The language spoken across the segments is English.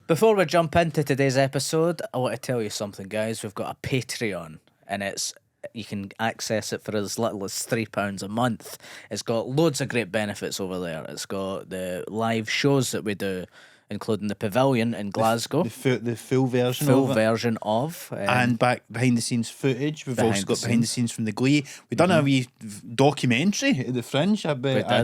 Before we jump into today's episode, I want to tell you something, guys. We've got a Patreon, and you can access it for as little as £3 a month. It's got loads of great benefits over there. It's got the live shows that we do, including the Pavilion in Glasgow. The full version of. And behind the scenes footage. We've also got behind the scenes from the Glee. We've done a wee documentary at the Fringe, a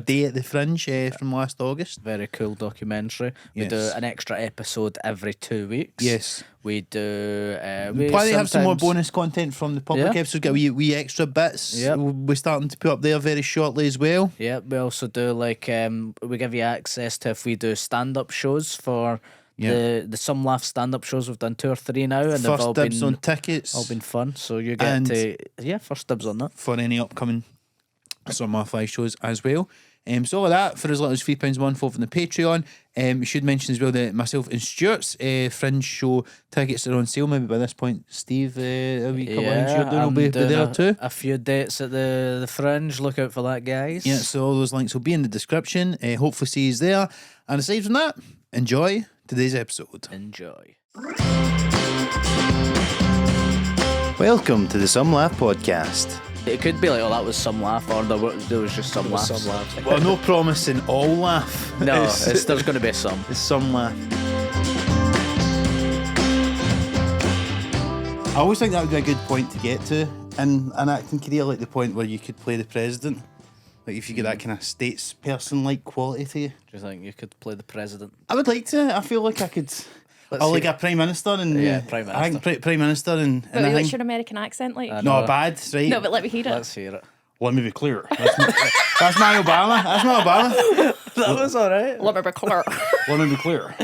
day at the Fringe from last August. Very cool documentary. We Yes. do an extra episode every 2 weeks. Yes. We do. We probably have some more bonus content from the public episodes. Get wee extra bits. Yep. We're starting to put up there very shortly as well. Yeah, we also do we give you access to if we do stand-up shows for the Some Laugh stand-up shows. We've done 2 or 3 now, and they've all dibs been on tickets. all been fun. So you get first dibs on that for any upcoming Some Laugh live shows as well. So all of that for as little as £3 a month over on the Patreon. We should mention as well that myself and Stuart's Fringe show tickets are on sale. Maybe by this point, Steve, a wee couple of Stuart will be there too. A few dates at the Fringe. Look out for that, guys. Yeah, so all those links will be in the description. Hopefully see you there. And aside from that, enjoy today's episode. Enjoy. Welcome to the Some Laugh podcast. It could be like, oh, that was Some Laugh, or there was just some laughs. Some laughs. Well, no promising all laugh. No, there's going to be some. It's Some Laugh. I always think that would be a good point to get to in an acting career, like the point where you could play the president. Like if you get that kind of statesperson-like quality to you. Do you think you could play the president? I would like to. I feel like I could. Like a prime minister and prime minister. I think prime minister and But what's your American accent like? not bad, right? No, but let me hear it. Let's hear it. Let me be clear. That's my Obama. That's my Obama. That was all right. Let me be clear. Let me be clear.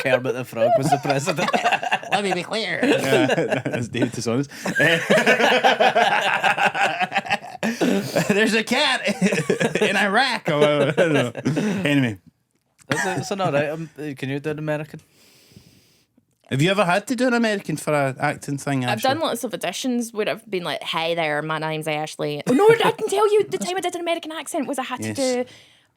Kermit the Frog was the president. Let me be clear. That's David Tissonis. There's a cat in Iraq. I don't know. Anyway. It's not right. Can you do an American? Have you ever had to do an American for an acting thing, Ashley? I've done lots of auditions where I've been like, "Hi there, my name's Ashley." Oh no, I can tell you the time I did an American accent was I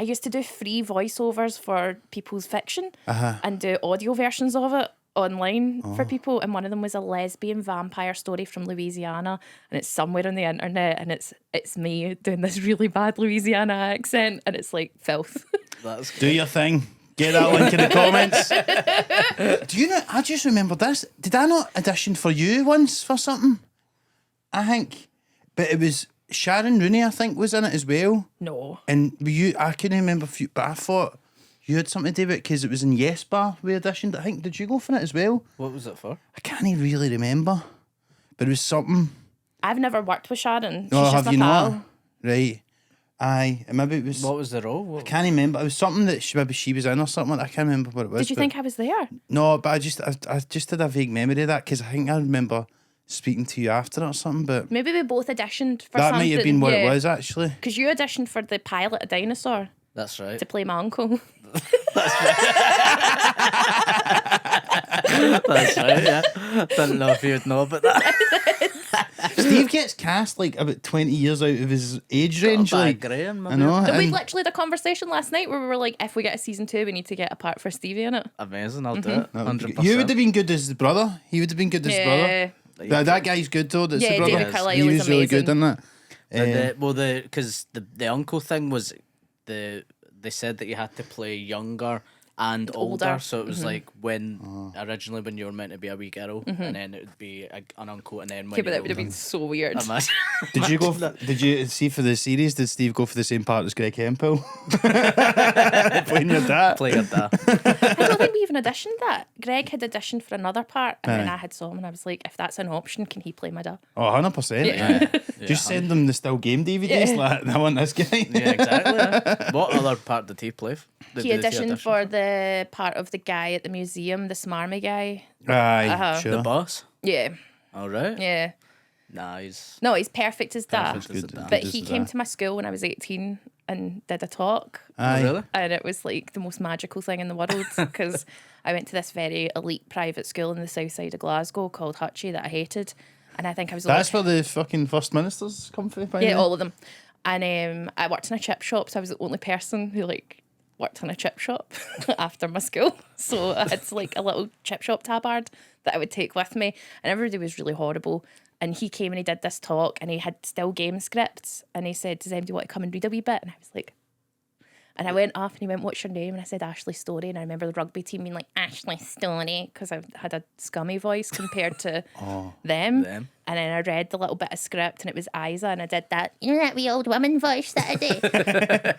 used to do free voiceovers for people's fiction and do audio versions of it online for people, and one of them was a lesbian vampire story from Louisiana, and it's somewhere on the internet, and it's me doing this really bad Louisiana accent, and it's like filth. That's do your thing. Get that link in the comments. Do you know? I just remember this. Did I not audition for you once for something? I think, but it was Sharon Rooney. I think was in it as well. No. And were you? I couldn't remember. But I thought you had something to do with it because it was in Yes Bar we auditioned. I think did you go for it as well? What was it for? I can't really remember, but it was something. I've never worked with Sharon. She's Oh, just have my you pal. not? Right. Aye, maybe it was. What was the role? I can't remember. It was something that maybe she was in or something. I can't remember what it was. Did you think I was there? No, but I just had a vague memory of that because I think I remember speaking to you after it or something. But Maybe we both auditioned for that something. might have been what it was actually. Because you auditioned for the pilot of Dinosaur That's right. to play my uncle. That's right, yeah. Didn't know if you'd know about that. Steve gets cast like about 20 years out of his age range. Like, Graham, I know. We and literally had a conversation last night where we were like, if we get a season 2, we need to get a part for Stevie in it. Amazing, I'll do it. that would be 100%. good. You would have been good as the brother. He would have been good as the brother. That guy's good though. That's Yeah, the brother. David Carlisle He was was really good amazing. in that. Because the uncle thing was they said that you had to play younger and older, so it was like when originally when you were meant to be a wee girl, and then it would be an uncle, and then when Yeah, but you that were would have been so weird. Imagine. Did you go? Did you see for the series? Did Steve go for the same part as Greg Hemphill? Playing your dad. Play your dad. I don't think we even auditioned that. Greg had auditioned for another part, and then I had saw him, and I was like, if that's an option, can he play my dad? Oh, 100%. Just send them the still game DVDs. Like, I want this guy. Yeah, exactly. Yeah. What other part did he play? He auditioned for the part of the guy at the museum, the smarmy guy. Aye, sure. the boss. Yeah, All right. yeah. Nice. No, he's perfect as that. Perfect as that. But he came to my school when I was 18 and did a talk. Aye. Really? And it was like the most magical thing in the world because I went to this very elite private school in the south side of Glasgow called Hutchie that I hated. And I think I was That's where the fucking First Ministers come from, by yeah, the way? all of them. And I worked in a chip shop, so I was the only person who like worked in a chip shop after my school. So I had like a little chip shop tabard that I would take with me, and everybody was really horrible. And he came and he did this talk, and he had still game scripts, and he said, does anybody want to come and read a wee bit? And I was like, and I went up and he went, what's your name? And I said, Ashley Storrie. And I remember the rugby team being like, Ashley Storrie, because I had a scummy voice compared to them. And then I read the little bit of script and it was Isa, and I did that, you know, that wee old woman voice that I do.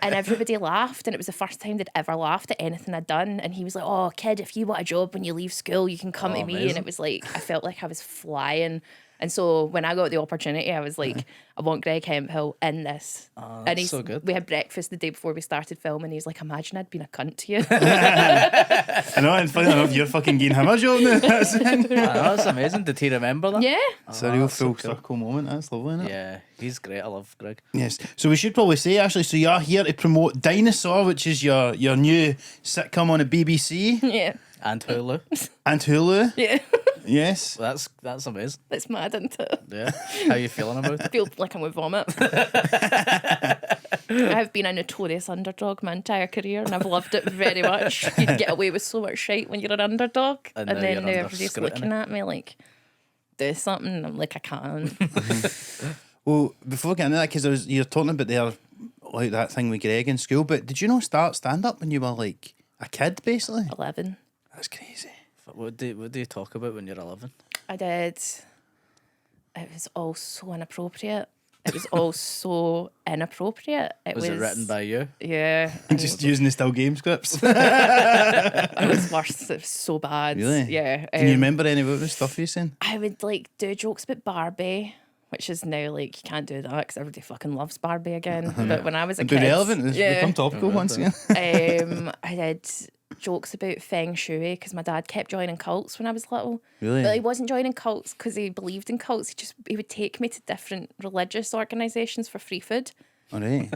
And everybody laughed, and it was the first time they'd ever laughed at anything I'd done. And he was like, oh, kid, if you want a job when you leave school, you can come to me. Amazing. And it was like, I felt like I was flying. And so when I got the opportunity, I was like, I want Greg Hemphill in this. And he's so good. We had breakfast the day before we started filming. He's like, imagine I'd been a cunt to you. I know, and funny enough, you're fucking getting him a job now. That's That's amazing. Did he remember that? Yeah. a real that's so full circle moment. That's lovely, isn't it? Yeah, he's great. I love Greg. Yes. So we should probably say, Ashley, so you are here to promote Dinosaur, which is your new sitcom on the BBC Yeah. And Hulu. and Hulu. Yeah. Yes. That's amazing. That's mad, isn't it? Yeah. How you feeling about I it? feel like I'm with vomit. I've been a notorious underdog my entire career, and I've loved it very much. You can get away with so much shit when you're an underdog. And And now then you're now under everybody's scrutiny. looking at me like, do something. And I'm like, I can't. Well, before we get into that, because you're talking about there, like that thing with Greg in school, but did you not start stand-up when you were like a kid, basically? 11. That's crazy. What do you talk about when you're 11? I did. It was all so inappropriate. It was all so inappropriate. Was it written by you? Yeah. Just using the still game scripts. It was worse. It was so bad. Really? Yeah. Can you remember any of the stuff you saying? I would like do jokes about Barbie, which is now like you can't do that because everybody fucking loves Barbie again. But when I was a It'd be kid, relevant. It's become topical once again. I did jokes about feng shui because my dad kept joining cults when I was little. Really? But he wasn't joining cults because he believed in cults. He would take me to different religious organisations for free food. All right.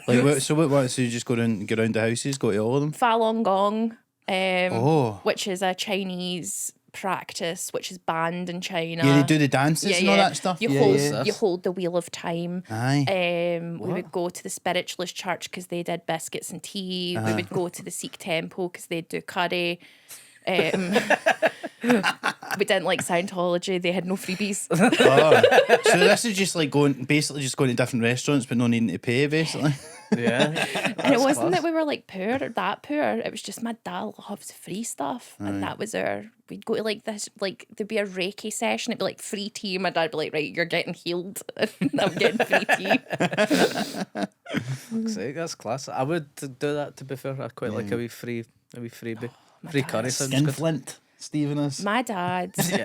Like what? So you just go around the houses, go to all of them? Falun Gong, Oh. which is a Chinese practice which is banned in China. Yeah, they do the dances and all that stuff. You Yeah, hold yeah. you hold the wheel of time. Aye. We would go to the spiritualist church because they did biscuits and tea. We would go to the Sikh temple because they do curry. We didn't like Scientology. They had no freebies. Oh. So this is just like going to different restaurants but not needing to pay, basically. Yeah. And it wasn't that we were like poor or that poor. It was just my dad loves free stuff. And that was we'd go to like this, like there'd be a Reiki session. It'd be like free tea. My dad'd be like, right, you're getting healed. I'm getting free tea. Fuck's sake, that's class. I would do that, to be fair. I quite like a wee freebie. Free curry sounds good. Skinflint, Stephen is. My dad, you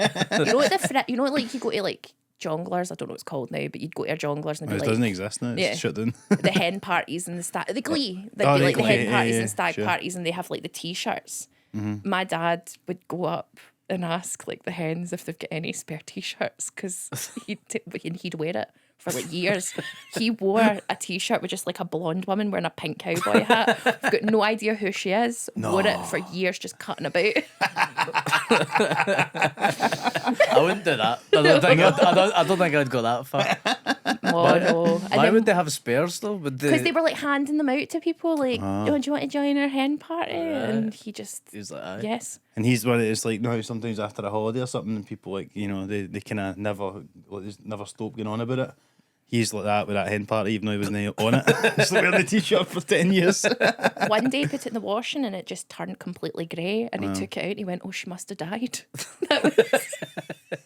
know what you know what, like you go to like jongleurs, I don't know what it's called now, but you'd go to your jongleurs and It it'd be doesn't like exist now. It's Yeah. shut down. the hen parties and the glee. They'd Oh, be the like the Glee, hen yeah, parties yeah, and stag sure. parties, and they have like the t-shirts. My dad would go up and ask like the hens if they've got any spare t-shirts because he'd wear it for like years. He wore a t-shirt with just like a blonde woman wearing a pink cowboy hat. I've got no idea who she is. Wore it for years, just cutting about. I wouldn't do that. I don't think I'd go that far. Oh no! Why would they have spares though? Because they were like handing them out to people, like, "Oh, do you want to join our hen party?" And he just, He was like, aye. yes. And he's one of it's like now sometimes after a holiday or something, and people like they kind of never stop going on about it. He's like that with that hen party, even though he wasn't on it. He's like wearing the t-shirt for 10 years. One day, put it in the washing, and it just turned completely grey. And he took it out, and he went, "Oh, she must have died."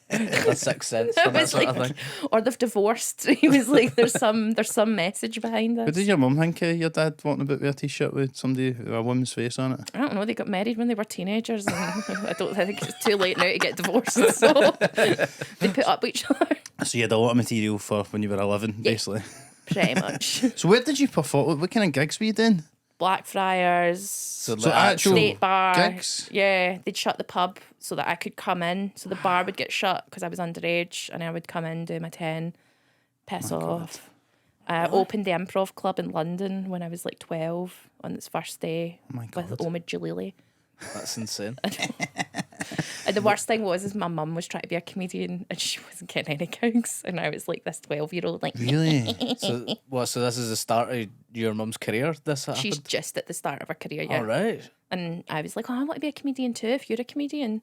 That's Sixth Sense. I and that was sort of like, thing. or they've divorced. He was like, "There's some message behind What this." did your mum think of your dad walking about with a t-shirt with a woman's face on it? I don't know. They got married when they were teenagers, and I don't think it's too late now to get divorced. So they put up with each other. So you had a lot of material for when you were 11, basically. Pretty much. So where did you perform? What kind of gigs were you doing? Blackfriars. So So like actual State bar. gigs? Yeah, they'd shut the pub so that I could come in. So the bar would get shut because I was underage, and I would come in, do my 10, piss off. I opened the Improv Club in London when I was like 12 on its first day my with God. Omid Jalili. That's insane. And the worst thing was my mum was trying to be a comedian and she wasn't getting any gigs. And I was like this 12-year-old, like, Really? So this is the start of your mum's career. This happened. she's just at the start of her career, yeah. All right. And I was like, oh, I want to be a comedian too if you're a comedian.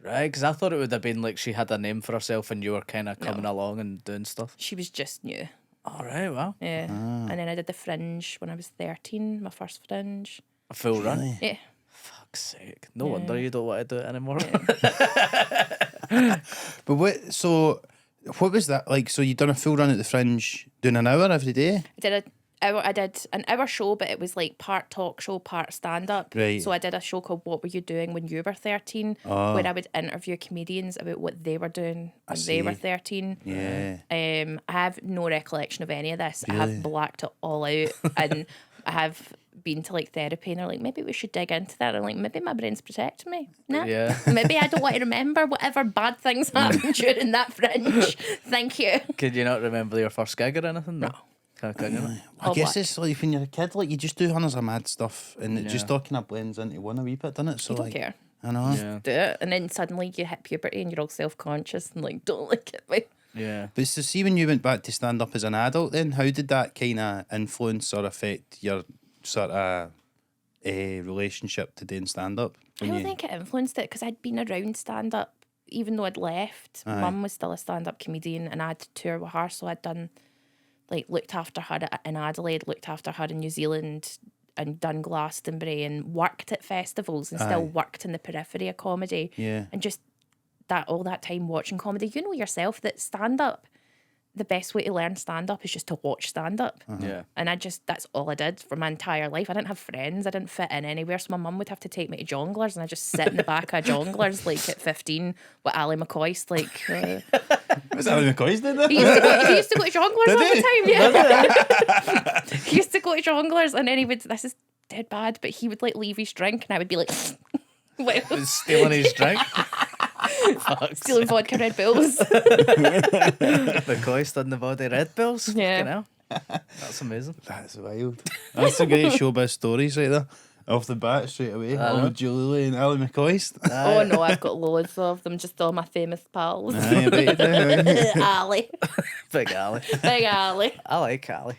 Right, because I thought it would have been like she had a name for herself and you were kind of coming along and doing stuff. She was just new. All right, wow. Yeah. And then I did the Fringe when I was 13, my first Fringe. A full run. Yeah. Fuck's sake. No wonder you don't want to do it anymore. But what was that like? So you done a full run at the Fringe, doing an hour every day? I did an hour show, but it was like part talk show, part stand up. Right. So I did a show called What Were You Doing When You Were 13, where I would interview comedians about what they were doing when they were 13. Yeah. I have no recollection of any of this. I have blacked it all out, and I have been to like therapy, and they're like, maybe we should dig into that. I'm like, maybe my brain's protecting me. No, Yeah. maybe I don't want to remember whatever bad things happened during that Fringe. Thank you. Could you not remember your first gig or anything? No. I guess it's like when you're a kid, like you just do hundreds of mad stuff, and it just all kind of blends into one a wee bit, doesn't it? So I don't like, care. I know. Yeah. Do it, and then suddenly you hit puberty and you're all self-conscious and like, don't look at me. Yeah. But so see, when you went back to stand up as an adult, then how did that kind of influence or affect your sort of relationship to doing stand up? I don't think it influenced it because I'd been around stand-up even though I'd left. Mum was still a stand-up comedian and I had to tour with her, so I'd done like looked after her in Adelaide, looked after her in New Zealand, and done Glastonbury and worked at festivals and still worked in the periphery of comedy. Yeah. And just all that time watching comedy, you know yourself that stand-up, the best way to learn stand-up is just to watch stand-up. Yeah. And that's all I did for my entire life. I didn't have friends. I didn't fit in anywhere. So my mum would have to take me to jonglers and I just sit in the back of jonglers like at 15 with Ali McCoist. Like, Was that what McCoy's did that? he used to go to jonglers all the time. Yeah. He used to go to jonglers and then he would, this is dead bad, but he would like leave his drink and I would be like, well, Stealing his drink. stealing vodka Red Bulls. McCoy stood in the body Red Bulls. Yeah. Fucking hell. That's amazing. That's wild. That's a great showbiz stories right there. Off the bat, straight away. Oh, Julie and Ali McCoist. Oh no, I've got loads of them, just all my famous pals. Aye, I bet you do. Ali. Big Ali. Big Ali. I like Ali.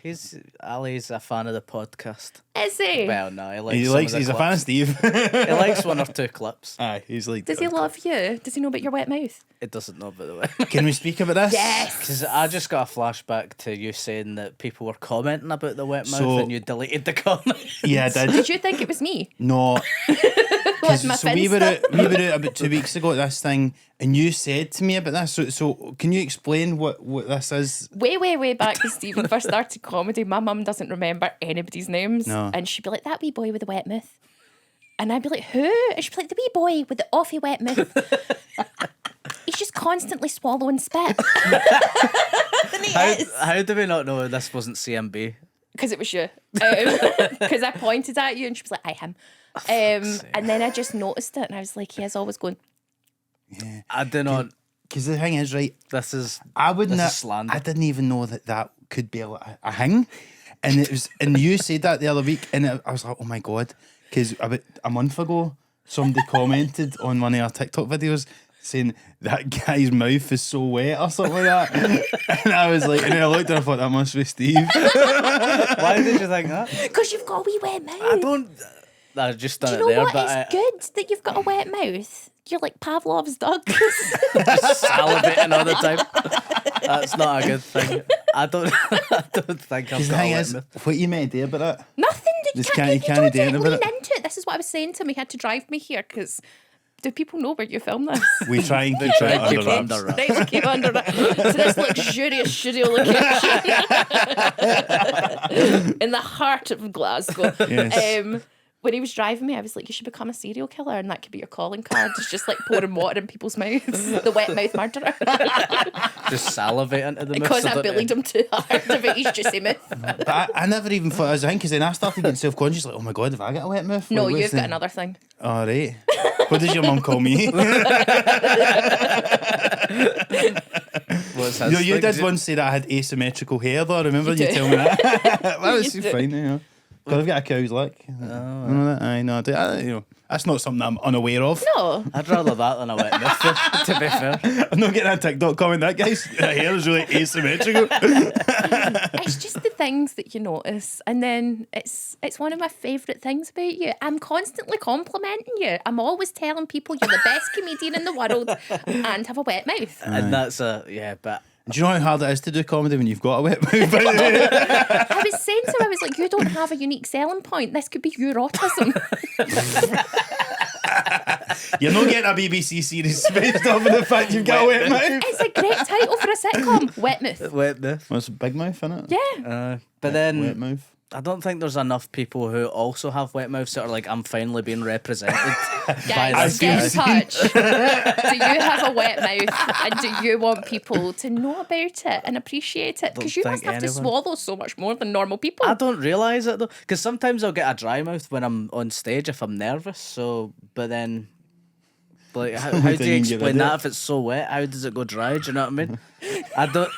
Ali's a fan of the podcast. Is he? Well, no, he likes He's a fan of Steve. He likes one or two clips. Aye, he's like. Does he love you? Does he know about your wet mouth? It doesn't know, by the way. Can we speak about this? Yes. Because I just got a flashback to you saying that people were commenting about the wet mouth So- and you deleted the comment. Yeah, I did. Did you think it was me? No. With my So we were Finsta? out about 2 weeks ago at this thing, and you said to me about this. So can you explain what this is? Way back when Stephen first started comedy, my mum doesn't remember anybody's names. No. And she'd be like, that wee boy with the wet mouth. And I'd be like, who? And she'd be like, the wee boy with the awful wet mouth. He's just constantly swallowing spit. And he is. How do we not know this wasn't CMB? Because it was you. Because I pointed at you and she was like, I him. And then I just noticed it and I was like, he is always going, I do not. Because the thing is, right, This is. I wouldn't. This is slander. I didn't even know that could be a thing, and it was. And you said that the other week, and I was like, oh my god, because about a month ago, somebody commented on one of our TikTok videos saying that guy's mouth is so wet or something like that, and I was like, and then I looked and I thought that must be Steve. Why did you think that? because you've got a wee wet mouth. I don't. I just done Do it you know there, what? but It's good that you've got a wet mouth. You're like Pavlov's dog. salivating all the time. That's not a good thing. I don't think I've Because the got a thing wet is, mouth. what you meant to do about it? Nothing. Just You can't don't do anything lean about it. into it. This is what I was saying to him. He had to drive me here because do people know where you film this? We try and keep try it and keep under it wraps. under wraps. Right, we keep under that. To this luxurious studio location in the heart of Glasgow. Yes. When he was driving me, I was like, you should become a serial killer and that could be your calling card. It's just like pouring water in people's mouths. The wet mouth murderer. Just salivating to the mouth. Because so I don't bullied him too hard about his juicy mouth. But I never even thought it was a thing, because then I started getting self-conscious, like, oh my god, have I got a wet mouth? No, What's you've the- got another thing. All right. What does your mum call me? What's his You thing? did once say that I had asymmetrical hair, though. Remember you do. tell me that? That was You do. fine, you know. But I've got a cow's lick. I know that. I know. I do. That's not something I'm unaware of. No. I'd rather that than a wet myth, to be fair. I'm not getting a TikTok comment. That guy's hair is really asymmetrical. It's just the things that you notice, and then it's one of my favourite things about you. I'm constantly complimenting you. I'm always telling people you're the best comedian in the world and have a wet mouth. And that's but Do you know how hard it is to do comedy when you've got a wet mouth? I was saying to him, I was like, you don't have a unique selling point. This could be your autism. You're not getting a BBC series based off of the fact you've got a wet mouth. It's a great title for a sitcom. Wet myth. wet myth. Well, it's a big mouth, isn't it? Yeah. But then Wet mouth. I don't think there's enough people who also have wet mouths that are like, I'm finally being represented by Guys, this get guy. in touch. Do you have a wet mouth, and do you want people to know about it and appreciate it? Because you Don't must think have to anyone- swallow so much more than normal people. I don't realise it though, because sometimes I'll get a dry mouth when I'm on stage if I'm nervous. So, but then, like, how do you Then you get explain rid of that it. if it's so wet? How does it go dry? Do you know what I mean? I don't.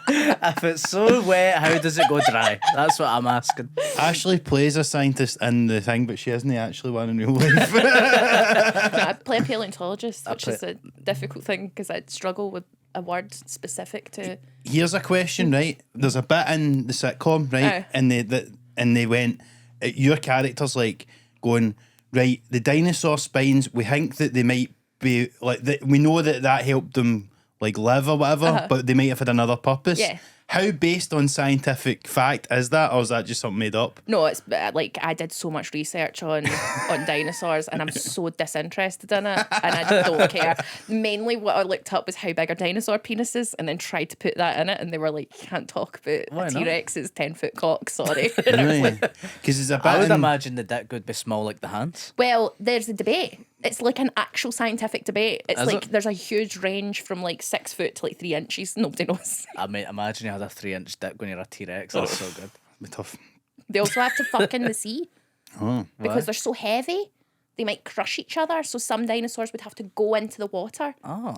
If it's so wet, how does it go dry? That's what I'm asking. Ashley plays a scientist in the thing, but she isn't actually one in real life. No, I play a paleontologist, which play- is a difficult thing because I struggle with a word specific to. Here's a question, right? There's a bit in the sitcom, right? Oh. And they went, your character's like going, right, the dinosaur spines, we think that they might be like, we know that helped them like live or whatever, but they might have had another purpose. Yeah. How based on scientific fact is that, or is that just something made up? No, it's like I did so much research on dinosaurs, and I'm so disinterested in it, and I don't care. Mainly, what I looked up was how big are dinosaur penises, and then tried to put that in it, and they were like, "You can't talk about Why a not? T-Rex's 10-foot cock." Sorry. And I was like, Because there's a bit I would in- imagine the dick would be small like the hands. well, there's a debate. It's like an actual scientific debate. It's Is like it? there's a huge range from like 6 foot to like 3 inches. Nobody knows. I mean, imagine you had a 3-inch dick when you're a T-Rex. That's so good. Be tough. They also have to fuck in the sea Oh. because Why? they're so heavy. They might crush each other. So some dinosaurs would have to go into the water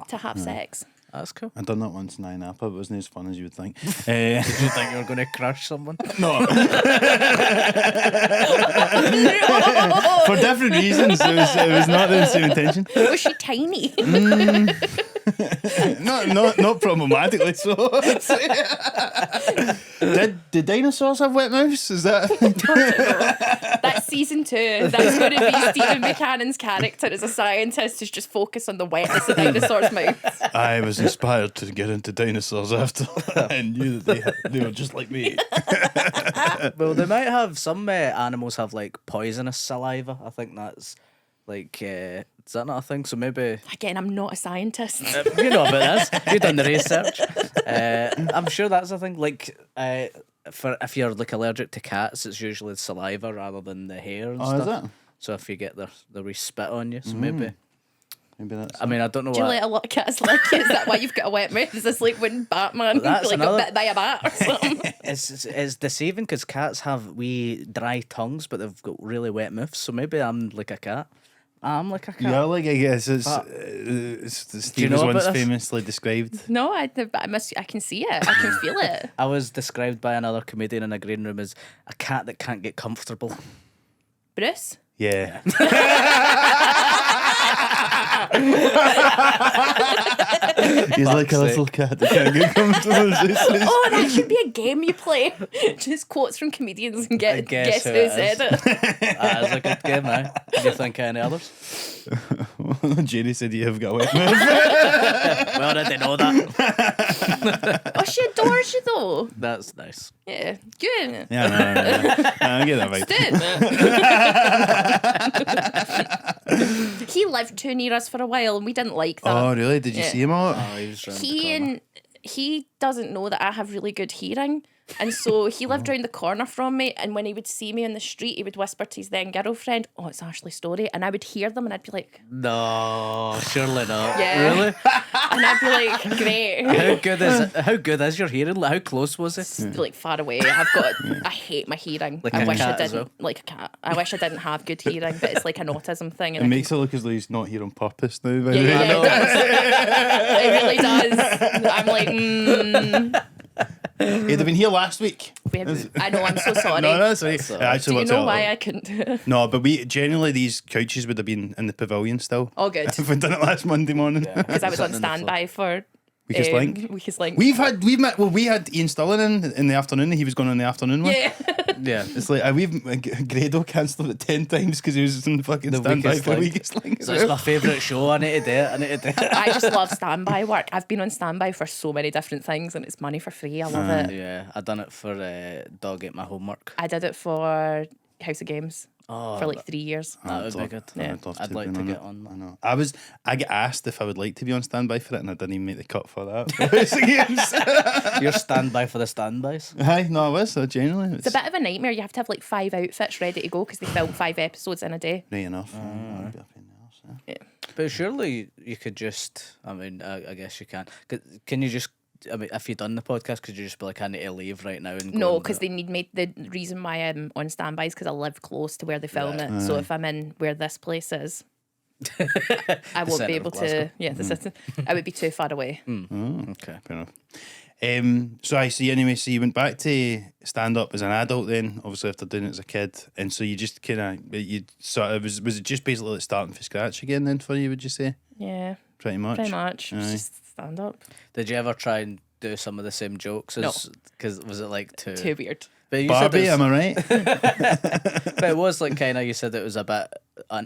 to have sex. That's cool. I've done that once in Inappropriate, but it wasn't as fun as you would think. Did you think you were going to crush someone? No. For different reasons. It was not the same intention. Was she tiny? Not problematically so. Did dinosaurs have wet mouths? Is that That's season 2. That's going to be Stephen Buchanan's character as a scientist who's just focused on the wetness of dinosaurs' mouths. I was inspired to get into dinosaurs after I knew that they were just like me. Well, they might have some animals have like poisonous saliva. I think that's like is that not a thing? So maybe Again, I'm not a scientist. you know about this. You've done the research. I'm sure that's a thing. Like for if you're like allergic to cats, it's usually the saliva rather than the hair and Oh, is stuff. it? So if you get the wee spit on you, so maybe. Maybe that's. I mean, I don't know Do you what. let a lot of cats lick you? Is that why you've got a wet mouth? Is this like when Batman That's like another- got bit by a bat or something? It's deceiving because cats have wee dry tongues, but they've got really wet mouths. So maybe I'm like a cat. I'm like a cat. Yeah, like I guess it's But- Steve know was about once this? famously described. No, I can see it. I can feel it. I was described by another comedian in a green room as a cat that can't get comfortable. Bruce? Yeah. He's like a Fuck's little cat that can't get comfortable. Oh, that should be a game you play. Just quotes from comedians and guess guess who who it said it. That is a good game now. Do you think any others? Jerry said you have got a wet mouth. We already know that. Oh, she adores you though. That's nice. Yeah, good. Yeah, no. I get that right. He lived too near us for a while, and we didn't like that. Oh, really? Did you Yeah. see him a lot? Oh, he was round the corner. He doesn't know that I have really good hearing. And so he lived round the corner from me, and when he would see me in the street, he would whisper to his then girlfriend, "Oh, it's Ashley Storrie," and I would hear them, and I'd be like, No, surely not. Yeah. Really? and I'd be like, "Great." How good is your hearing? Like, how close was it? Like far away. I hate my hearing. Like I a wish I cat as didn't like a cat. I wish I didn't have good hearing, but it's like an autism thing. It And makes it look as though he's not here on purpose now. By the yeah, way. it does. It really does. I'm like, He'd have been here last week. I know, I'm so sorry. No, that's right. That's all It right. actually Do you works know out. why I couldn't do it? No, but we generally these couches would have been in the pavilion still. Oh, good. If we'd done it last Monday morning. Because I was on Sitting in the standby for Weakest Link. Weakest Link. We had Ian Stullen in the afternoon. He was going on the afternoon one. Yeah. Yeah. It's like Grado cancelled it 10 times because he was in fucking The standby Weakest for Link. Weakest Link. So it's my favourite show. I need to do it. I need to do it. I just love standby work. I've been on standby for so many different things and it's money for free. I love it. Yeah, I done it for Dog Ate My Homework. I did it for House of Games Oh, for like 3 years. that would be good. Yeah. I'd like to get on I that. know. I get asked if I would like to be on standby for it, and I didn't even make the cut for that. It's the games. You're standby for the standbys. Hi, no, I was. So genuinely, It's a bit of a nightmare. You have to have like 5 outfits ready to go because they film 5 episodes in a day. right enough. I'd be up in there, so. But surely you could just, I guess you can. Can you just, if you've done the podcast, could you just be like, I need to leave right now? And go No, and do because it? they need me. The reason why I'm on standby is because I live close to where they film it. So if I'm in where this place is, I won't centre be of able to. Glasgow. Yeah, I would be too far away. Okay. Fair enough. So I see. Anyway, so you went back to stand up as an adult, then obviously after doing it as a kid, and so you just kind of was it just basically like starting from scratch again then for you? Would you say Yeah, pretty much? pretty much. It's Aye. just stand up. Did you ever try and do some of the same jokes? No. Because was it like Too weird. But you Barbie, said am I right? but it was like kind of, you said it was a bit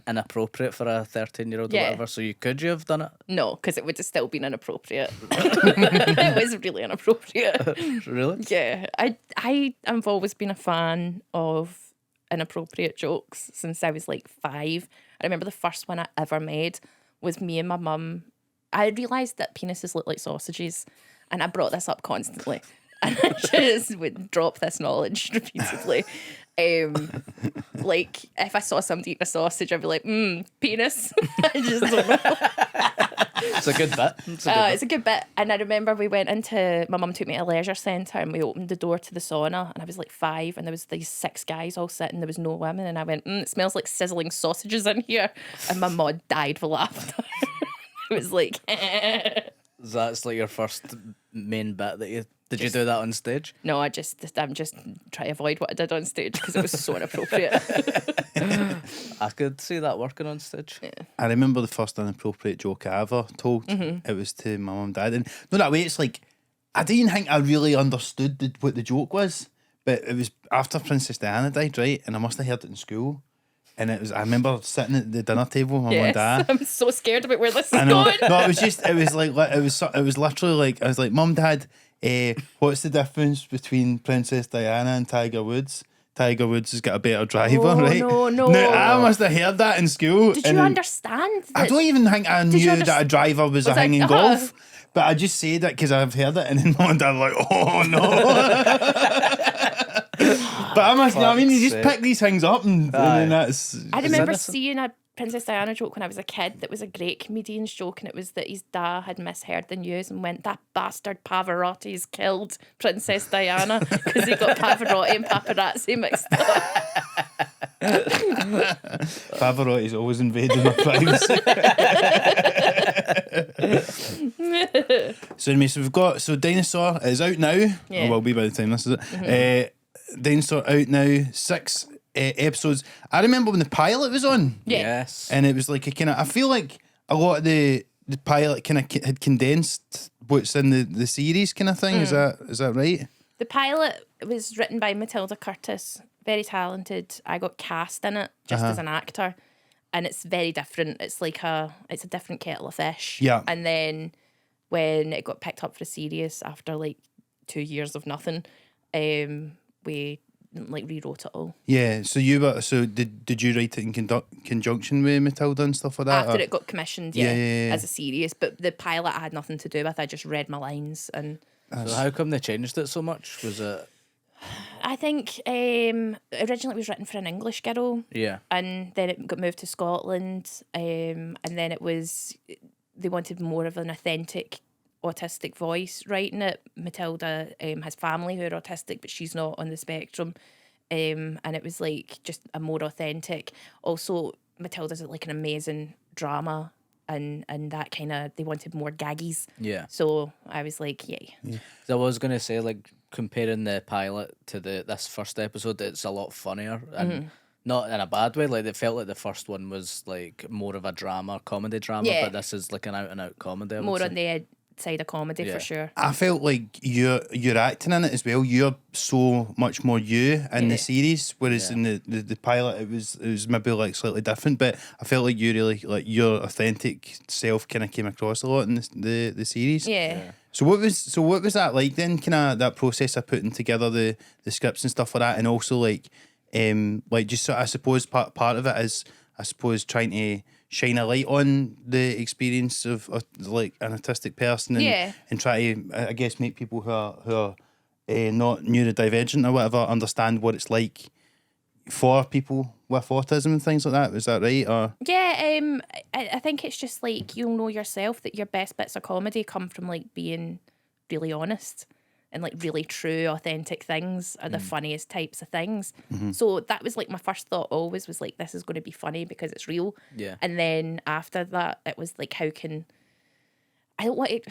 inappropriate for a 13-year-old or Yeah. whatever. So you have done it? No, because it would have still been inappropriate. It was really inappropriate. Really? Yeah, I've always been a fan of inappropriate jokes since I was like 5. I remember the first one I ever made was me and my mum. I realised that penises look like sausages, and I brought this up constantly. And I just would drop this knowledge repeatedly. Like, if I saw somebody eat a sausage, I'd be like, penis. I just don't know. It's a good bit. It's a good bit. And I remember we went into, my mum took me to a leisure centre and we opened the door to the sauna and I was like 5 and there was these 6 guys all sitting, there was no women, and I went, it smells like sizzling sausages in here. And my mum died for laughter. It was like, That's like your first main bit that you... Did you do that on stage? no, I'm just trying to avoid what I did on stage because it was so inappropriate. I could see that working on stage. I remember the first inappropriate joke I ever told. It was to my mum and dad, and no, that way it's like I didn't think I really understood what the joke was, but it was after Princess Diana died, right? And I must have heard it in school. And it was, I remember sitting at the dinner table with my mum and dad. I'm so scared about where this is I know. going. No, it was literally like, I was like, Mum, Dad, what's the difference between Princess Diana and Tiger Woods? Tiger Woods has got a better driver, Oh, right? no. Now, I must have heard that in school. Did and you then- understand? I don't even think I knew that a driver was a like, hanging golf. But I just said it because I've heard it, and then Mum and Dad were like, oh no. But I must know, I mean, you just pick these things up and then that's... I remember innocent. seeing a Princess Diana joke when I was a kid that was a great comedian's joke, and it was that his dad had misheard the news and went, that bastard Pavarotti's killed Princess Diana because he got Pavarotti and paparazzi mixed up. Pavarotti's always invading my privacy. So anyway, so we've got, so Dinosaur is out now. Yeah. Or will be by the time this is it. Dinosaur out now, 6 episodes. I remember when the pilot was on. Yeah. Yes. And it was like a kind of, I feel like a lot of the pilot kind of had condensed what's in the series kind of thing. Is that right? The pilot was written by Matilda Curtis, very talented. I got cast in it just as an actor, and it's very different. It's like it's a different kettle of fish. Yeah. And then when it got picked up for a series after like 2 years of nothing, we like rewrote it all. Yeah. So did you write it in conjunction with Matilda and stuff like that? After or- it got commissioned, Yeah, yeah, yeah. as a series. But the pilot I had nothing to do with. I just read my lines, and So how come they changed it so much? Was it... I think originally it was written for an English girl. Yeah. And then it got moved to Scotland, and then they wanted more of an authentic autistic voice writing it. Matilda has family who are autistic, but she's not on the spectrum, and it was like just a more authentic. Also, Matilda's like an amazing drama, and that kind of, they wanted more gaggies. Yeah. So I was like, yay. I was going to say, like, comparing the pilot to this first episode, it's a lot funnier and not in a bad way. Like, it felt like the first one was like more of a comedy drama, Yeah. but this is like an out and out comedy. I would More say. on the side of comedy Yeah. for sure. I felt like you're acting in it as well. You're so much more you in the series, whereas in the pilot it was maybe like slightly different. But I felt like you really like your authentic self kind of came across a lot in the series. Yeah. So what was that like then? Kind of that process of putting together the scripts and stuff like that, and also like just sort of, I suppose part of it is I suppose trying to shine a light on the experience of like an autistic person and try to I guess make people who are not neurodivergent or whatever understand what it's like for people with autism and things like that. Is that right? Or Yeah, I think it's just like you'll know yourself that your best bits of comedy come from like being really honest and like really true, authentic things are the funniest types of things. So that was like my first thought always was like, this is going to be funny because it's real. Yeah. And then after that, it was like, how can I don't want it.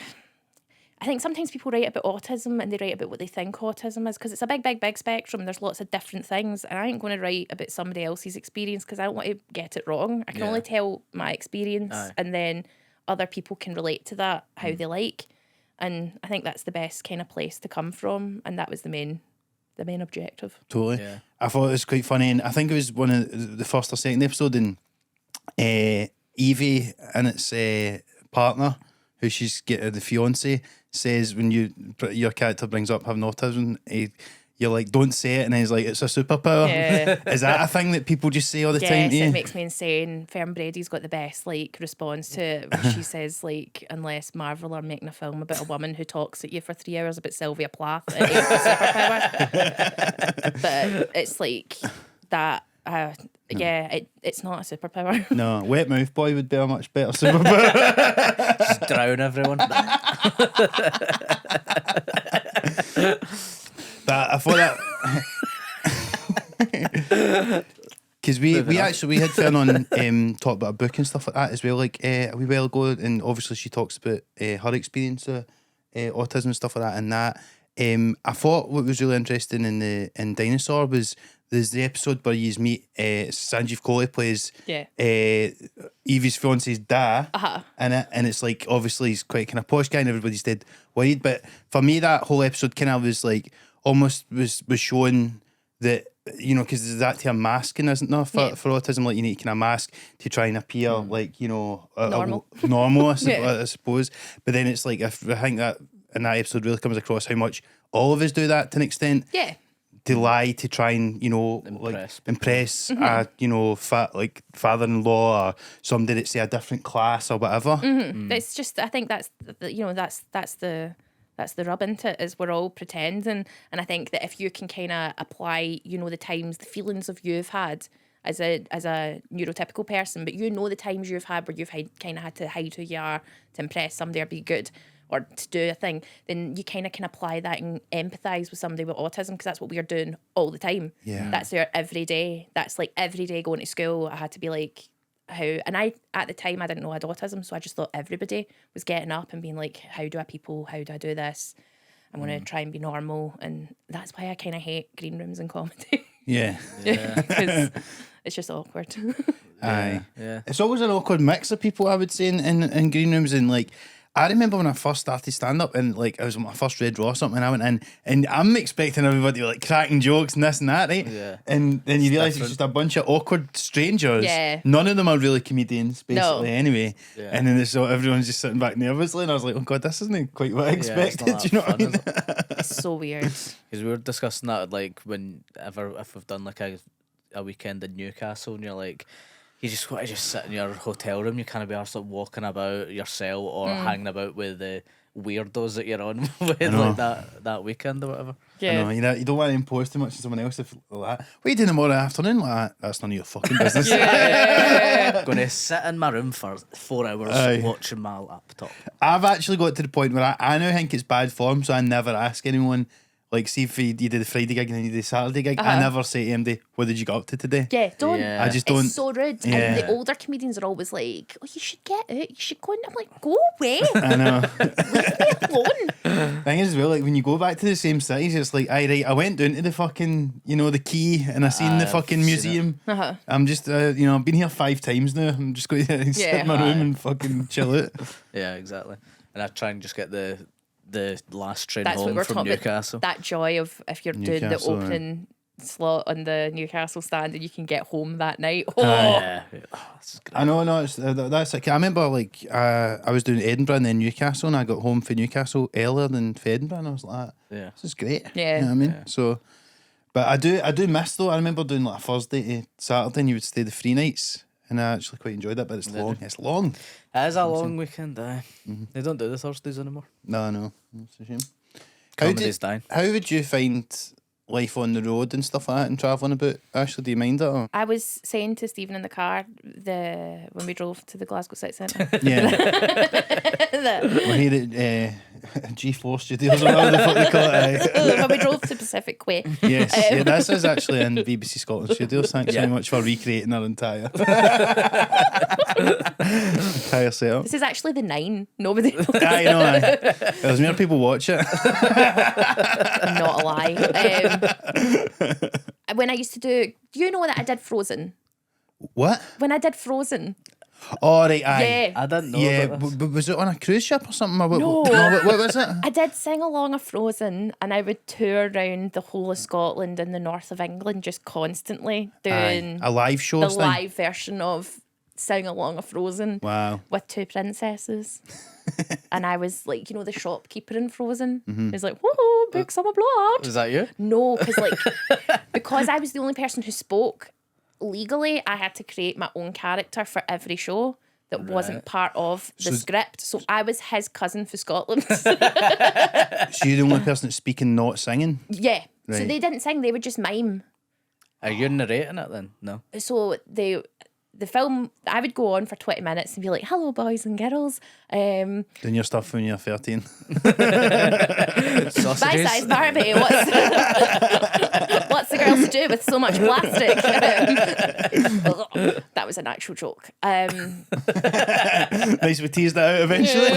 I think sometimes people write about autism and they write about what they think autism is because it's a big spectrum. There's lots of different things. And I ain't going to write about somebody else's experience because I don't want to get it wrong. I can only tell my experience and then other people can relate to that how they like. And I think that's the best kind of place to come from. And that was the main objective. totally. Yeah. I thought it was quite funny, and I think it was one of the first or second episode, and Evie and its partner, who she's getting the fiance, says when your character brings up having autism, you're like, don't say it, and he's like, it's a superpower. Yeah. Is that a thing that people just say all the time Yes, to you? it makes me insane. Fern Brady's got the best like response to it when she says like, unless Marvel are making a film about a woman who talks at you for 3 hours about Sylvia Plath, it ain't a superpower. But it's like that. It's not a superpower. No, Wet Mouth Boy would be a much better superpower. Just drown everyone. But I thought that because we had Fern on talk about a book and stuff like that as well, like a wee while ago, and obviously she talks about her experience of autism and stuff like that. And that I thought what was really interesting in Dinosaur was there's the episode where you meet Sanjeev Kohli plays Evie's fiance's dad in it, and it's like obviously he's quite kind of posh guy and everybody's dead worried, but for me that whole episode kind of was like almost was showing that, you know, because there's that term masking, isn't there, for autism, like you need to kind of mask to try and appear like, you know, normal I suppose, but then it's like I think that in that episode really comes across how much all of us do that to an extent. To lie to try and, you know, impress you know, father-in-law or somebody that's say a different class or whatever. It's just, I think that's the rub into it, is we're all pretending. And I think that if you can kind of apply, you know, the feelings of you've had as a neurotypical person, but you know the times you've had where you've kind of had to hide who you are to impress somebody or be good or to do a thing, then you kind of can apply that and empathise with somebody with autism, because that's what we are doing all the time. Yeah. That's their every day. That's like every day going to school, I had to be like, how, and I, at the time, I didn't know I had autism, so I just thought everybody was getting up and being like, how do I do this? I'm going to try and be normal. And that's why I kind of hate green rooms and comedy. Yeah. Because it's just awkward. Aye. Yeah. It's always an awkward mix of people, I would say, in green rooms. And like, I remember when I first started stand up, and like I was on my first Red Raw or something, and I went in and I'm expecting everybody like cracking jokes and this and that, right? Yeah. And then you realise it's just a bunch of awkward strangers. Yeah. None of them are really comedians, basically, No. anyway. Yeah. And then so everyone's just sitting back nervously, and I was like, oh god, this isn't quite what I it's not expected. that Do you know what I fun, mean? is it? It's so weird. Because we were discussing that, like, if we've done like a weekend in Newcastle, and you're like, you just want to just sit in your hotel room, you can't be arsed like walking about your cell or hanging about with the weirdos that you're on with like that weekend or whatever. Yeah. I know, you don't want to impose too much on someone else if like that. What are you doing tomorrow afternoon? Like that? That's none of your fucking business. Going to sit in my room for 4 hours Aye. watching my laptop. I've actually got to the point where I now think it's bad form, so I never ask anyone. Like, see if you did the Friday gig and then you did the Saturday gig, I never say to MD, what did you get up to today? Yeah, don't. Yeah. I just don't. It's so rude. Yeah. And the older comedians are always like, oh, you should get out. You should go. And I'm like, go away. I know. Leave me alone. Thing is, as well, like when you go back to the same cities, it's like, I went down to the fucking, the quay, and I seen the I've fucking seen museum. Uh-huh. I'm just, I've been here 5 times now. I'm just going to sit in my room and fucking chill out. Yeah, exactly. And I try and just get the last train That's what home we're from talking Newcastle. about. That joy of if you're doing the Newcastle, opening slot on the Newcastle stand and you can get home that night. Oh, Yeah. Oh, this is great. I know, no, that's like, I remember like I was doing Edinburgh and then Newcastle, and I got home from Newcastle earlier than for Edinburgh, and I was like, Yeah. this is great. Yeah. You know what I mean? So, but I do miss though. I remember doing like a Thursday to Saturday, and you would stay the 3 nights, and I actually quite enjoyed that. But it's long. It's long. It is a long weekend, They don't do the Thursdays anymore. No, it's a shame. Comedy's dying. How would you find life on the road and stuff like that and travelling about? Ashley, do you mind it? Or? I was saying to Stephen in the car when we drove to the Glasgow City Centre. Yeah. We're here at G4 Studios or whatever the fuck they call it. when we drove to Pacific Way. Yes, yeah, this is actually in BBC Scotland Studios. Thanks very much for recreating our entire setup. This is actually the 9. Nobody knows. I know. Aye. There's more people watch it. Not a lie. When I used to do you know that I did Frozen? What? When I did Frozen. Oh, right, aye. Yeah. I didn't know Yeah, about this. but was it on a cruise ship or something? Or what, No. what was it? I did sing along a Frozen, and I would tour around the whole of Scotland and the north of England just constantly doing A live show the thing? live version of Sing Along a Frozen Wow. with 2 princesses. And I was like, the shopkeeper in Frozen. He's like, whoa, big summer blood. Was that you? No, because I was the only person who spoke legally, I had to create my own character for every show that wasn't part of the script. So I was his cousin for Scotland. So you're the only person that's speaking, not singing? Yeah. So Right. they didn't sing, they would just mime. Are you narrating it then? No. So the film, I would go on for 20 minutes and be like, hello, boys and girls. Doing your stuff when you're 13? Sausages. Bite-sized Barbie, what's the girls to do with so much plastic? That was an actual joke. Nice, we teased that out eventually.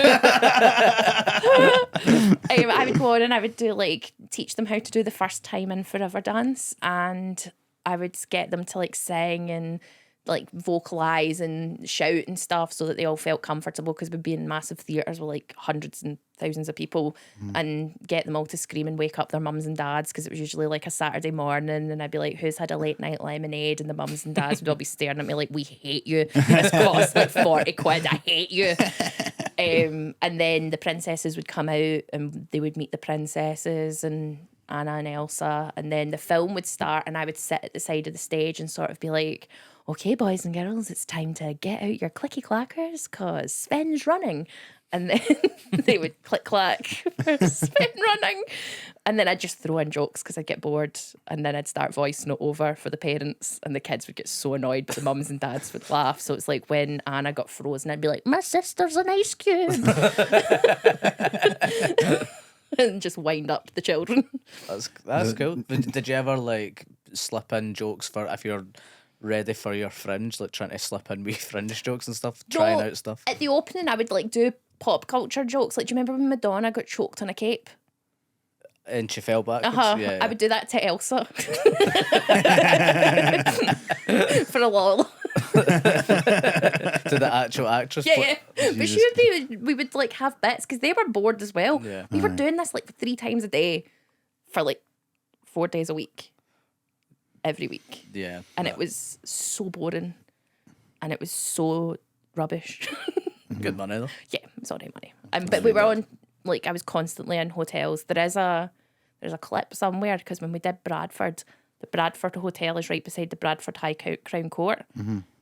I would go on and I would do teach them how to do the first time in Forever dance, and I would get them to sing and vocalize and shout and stuff so that they all felt comfortable, because we'd be in massive theatres with hundreds and thousands of people, and get them all to scream and wake up their mums and dads, because it was usually a Saturday morning, and I'd be like, who's had a late night lemonade? And the mums and dads would all be staring at me like, we hate you, this costs £40, I hate you. And then the princesses would come out and they would meet the princesses and Anna and Elsa, and then the film would start and I would sit at the side of the stage and sort of be like, okay, boys and girls, it's time to get out your clicky clackers because Sven's running. And then they would click clack for Sven running. And then I'd just throw in jokes because I'd get bored. And then I'd start voice note over for the parents, and the kids would get so annoyed, but the mums and dads would laugh. So it's like when Anna got frozen, I'd be like, my sister's an ice cube. And just wind up the children. That's cool. Did you ever slip in jokes for if you're ready for your fringe, trying to slip in wee fringe jokes and stuff, trying out stuff? At the opening, I would do pop culture jokes. Do you remember when Madonna got choked on a cape? And she fell backwards. Yeah. I would do that to Elsa. For a lol. To the actual actress. Yeah. But we would have bits because they were bored as well. Yeah. We were doing this 3 times a day for 4 days a week. Every week. Yeah. And it was so boring. And it was so rubbish. Good money though. Yeah, it's all right money. But we were on, I was constantly in hotels. There's a clip somewhere, because when we did Bradford, the Bradford Hotel is right beside the Bradford High Crown Court.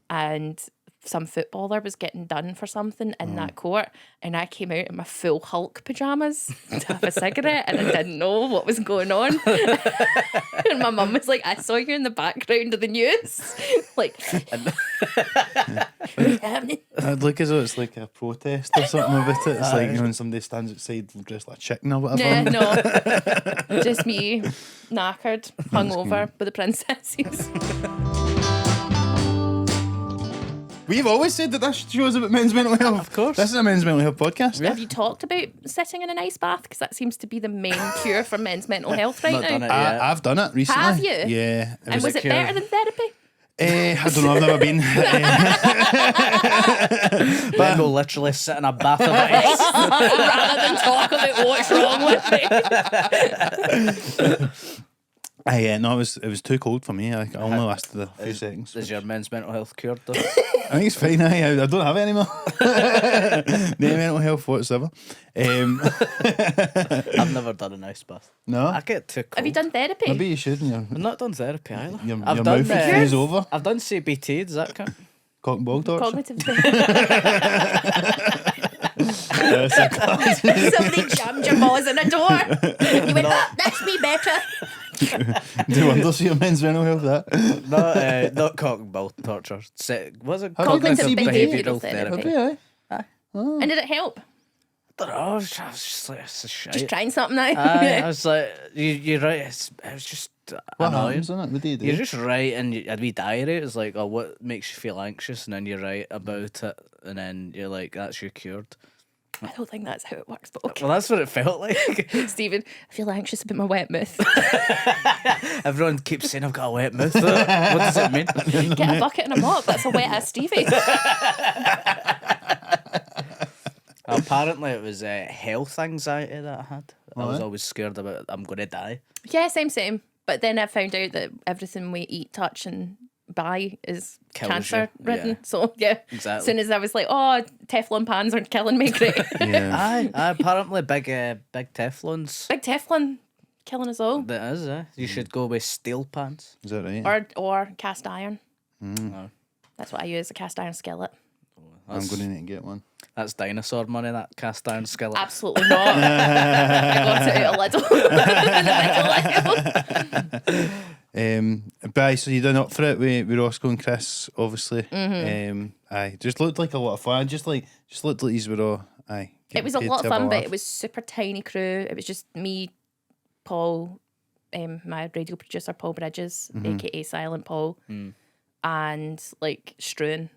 And some footballer was getting done for something in that court, and I came out in my full Hulk pajamas to have a cigarette, and I didn't know what was going on. And my mum was like, I saw you in the background of the news. What's happening? I'd look as though it's a protest or something about it. It's when somebody stands outside dressed like a chicken or whatever. Yeah, no. Just me, knackered, hungover with the princesses. We've always said that this show is about men's mental health. Of course. This is a men's mental health podcast. Have you talked about sitting in an ice bath? Because that seems to be the main cure for men's mental health right Not done now. it yet. I've done it recently. Have you? Yeah. And was it cure? better than therapy? I don't know, I've never been. Ben will literally sit in a bath of ice. Rather than talk about what's wrong with me. No, it was too cold for me. I only lasted a few seconds. Is your men's mental health cured though? I think it's fine. I don't have it anymore. No mental health whatsoever. I've never done an ice bath. No. I get too cold. Have you done therapy? Maybe you should. I've not done therapy either. Your I've mouth done would freeze over. I've done CBT. Does that count? Cock and ball torture. Cognitive therapy. Somebody jammed your balls in a door. You went, that's me better. Do wonders for your men's mental health, that. Not cock and ball torture. Was it Cognitive behavioural behavioural therapy. Maybe, And did it help? I don't know. I was just like, it's a shite. Just trying something now. I was like, you're right. It was just What annoying. happens, isn't it? What do you do? You're just right, and I'd be diary. It's like, oh, what makes you feel anxious, and then you're right about it, and then you're like, that's you cured. I don't think that's how it works, but okay. Well, that's what it felt like. Stephen, I feel anxious about my wet mouth. Everyone keeps saying I've got a wet mouth. What does it mean? Get a bucket and a mop. That's a wet ass Stevie. Apparently, it was health anxiety that I had. I was Right. always scared about I'm going to die. Yeah, same. But then I found out that everything we eat, touch, and buy is Kills cancer you, ridden. yeah. So yeah, Exactly. as soon as I was like, oh, Teflon pans are killing me, great. Yeah. Aye, apparently big Teflons. Big Teflon killing us all. That is, You should go with steel pans. Is that right? Or cast iron. Oh, That's what I use, a cast iron skillet. I'm going to need to get one. That's dinosaur money, that cast iron skillet. Absolutely not. I got it out a little. But aye, so you done up for it with Roscoe and Chris, obviously. Aye, just looked like a lot of fun. Just looked like these were all aye. It was a lot of fun, but it was super tiny crew. It was just me, Paul, my radio producer Paul Bridges, aka Silent Paul, and like Struan.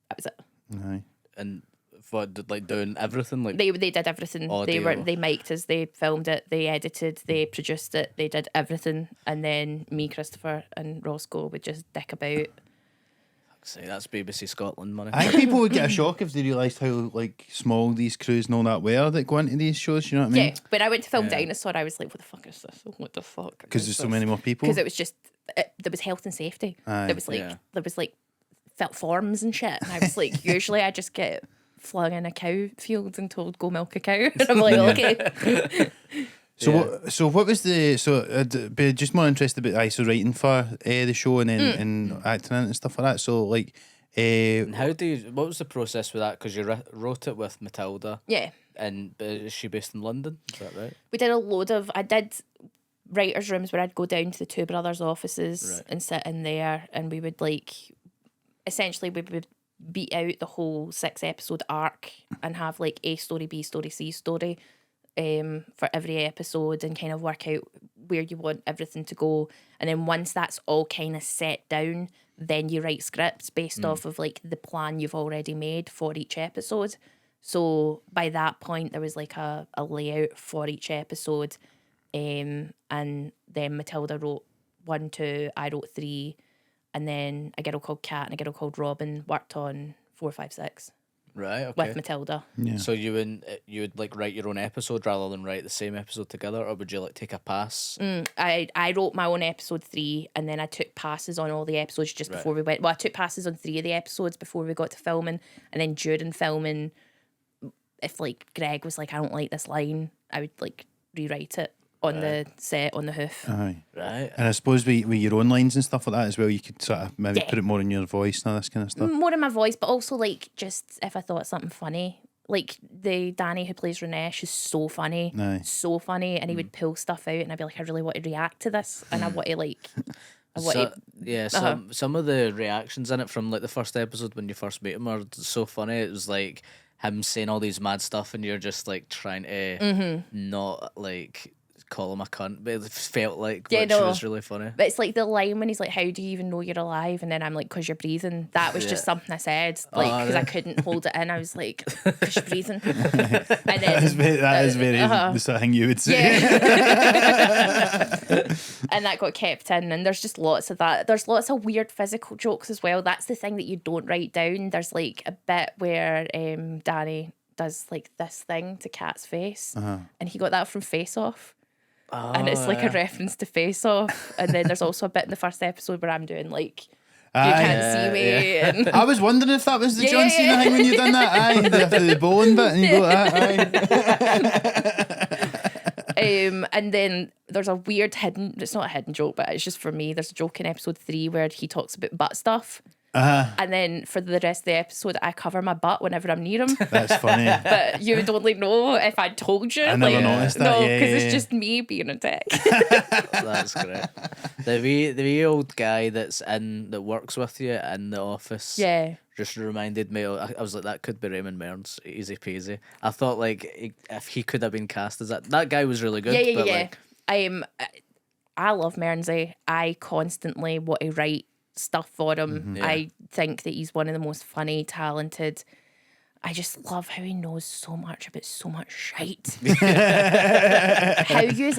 That was it. Aye. And what, like doing everything? Like They did everything. Audio. They mic'd us, they filmed it, they edited, they produced it, they did everything, and then me, Christopher, and Roscoe would just dick about. say that's BBC Scotland money. I think people would get a shock if they realised how like small these crews and all that were that go into these shows. You know what I mean? Yeah, when I went to film Dinosaur, I was like, what the fuck is this? What the fuck? Because there's so many more people. Because it was just there was health and safety. Aye. There was like felt forms and shit, and I was like, usually I just get flung in a cow field and told go milk a cow, and I'm like, okay. So what was the I'd be just more interested about writing for the show and then and acting in it and stuff like that. So like, And what was the process with that? Because you wrote it with Matilda. Yeah, And is she based in London? Is that right? we did I did writers' rooms where I'd go down to the two brothers' offices and sit in there, and we would essentially we would beat out the whole 6-episode arc and have like A story, B story, C story for every episode, and kind of work out where you want everything to go. And then once that's all kind of set down, then you write scripts based off of like the plan you've already made for each episode. So by that point there was like a layout for each episode, and then Matilda wrote 1, 2, I wrote 3, and then a girl called Kat and a girl called Robin worked on 4, 5, 6 Right. Okay. with Matilda. yeah. So you would like write your own episode rather than write the same episode together, or would you like take a pass? I wrote my own episode 3, and then I took passes on all the episodes just before we went. Well, I took passes on 3 of the episodes before we got to filming, and then during filming, if like Greg was like, I don't like this line, I would like rewrite it on the set on the hoof. Aye. Right. And I suppose with your own lines and stuff like that as well, you could sort of maybe put it more in your voice and all this kind of stuff. More in my voice, but also like just if I thought something funny. Like the Danny who plays Ranesh is so funny, Aye. so funny, and he would pull stuff out, and I'd be like, I really want to react to this, and I want to like, I want to. Yeah, some of the reactions in it from like the first episode when you first meet him are so funny. It was like him saying all these mad stuff, and you're just like trying to not like call him a cunt, but it felt like Yeah, which no. was really funny. But it's like the line when he's like, "How do you even know you're alive?" And then I'm like, "'Cause you're breathing." That was just Yeah. something I said, like, because I right. couldn't hold it in. I was like, "'Cause you're breathing." And That is then very the sort of thing you would say. yeah. And that got kept in, and there's just lots of that. There's lots of weird physical jokes as well. That's the thing that you don't write down. There's like a bit where Danny does like this thing to Kat's face, and he got that from Face Off. And it's like a reference to Face Off. And then there's also a bit in the first episode where I'm doing like, you can't see me. And I was wondering if that was the John Yeah, Cena yeah. thing when you done that. Aye, the bowling bit, and you go that. Aye. and then there's a weird hidden, it's not a hidden joke, but it's just for me. There's a joke in episode 3 where he talks about butt stuff. And then for the rest of the episode, I cover my butt whenever I'm near him. That's funny. But you would only know if I told you. I never like, noticed that. No, Yeah, because yeah, it's yeah. just me being a dick. That's great. The wee old guy that works with you in the office. Yeah. Just reminded me. I was like, that could be Raymond Mearns, easy peasy. I thought like if he could have been cast as that guy was really good. Yeah. but like, I love Mearnsey. I constantly want to write stuff for him. Yeah. I think that he's one of the most funny, talented. I just love how he knows so much about so much shite. How you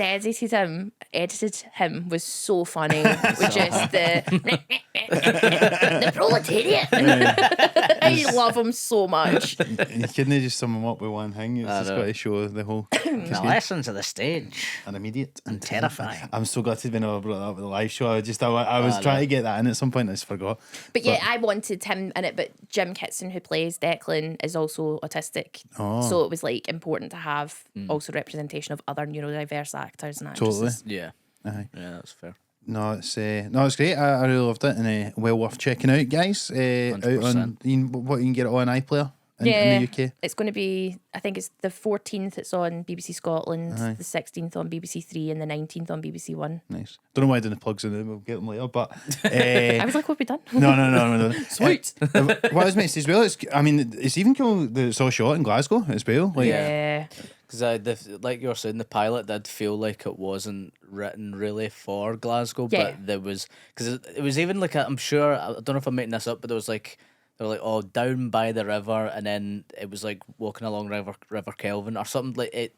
edited him was so funny. With just the proletariat. I love him so much. You couldn't just sum him up with one thing. It's just know. got to show the whole. the lessons of the stage An immediate and terrifying. I'm so gutted when I brought that up with the live show. I was trying to get that in at some point. I just forgot. But yeah, I wanted him in it. But Jim Kitson, who plays Declan, is also autistic. So it was like important to have also representation of other neurodiverse actors and actresses. Totally. Yeah. Aye. Yeah, that's fair. No, it's great. I really loved it, and well worth checking out, guys. Out on 100%. what you can get it on iPlayer in the UK. It's going to be, I think it's the 14th it's on BBC Scotland, the 16th on BBC 3 and the 19th on BBC 1. Nice. Don't know why I didn't plug in. We'll get them later, but I was like, what have we done? no. Sweet. What I was meant to say as well, it's even cool that it's all shot in Glasgow as well. Like, Yeah. Because like you were saying, the pilot did feel like it wasn't written really for Glasgow, Yeah. but there was, because it was even like I'm sure, I don't know if I'm making this up, but there was like, they were like, oh, down by the river, and then it was like walking along River Kelvin or something like it.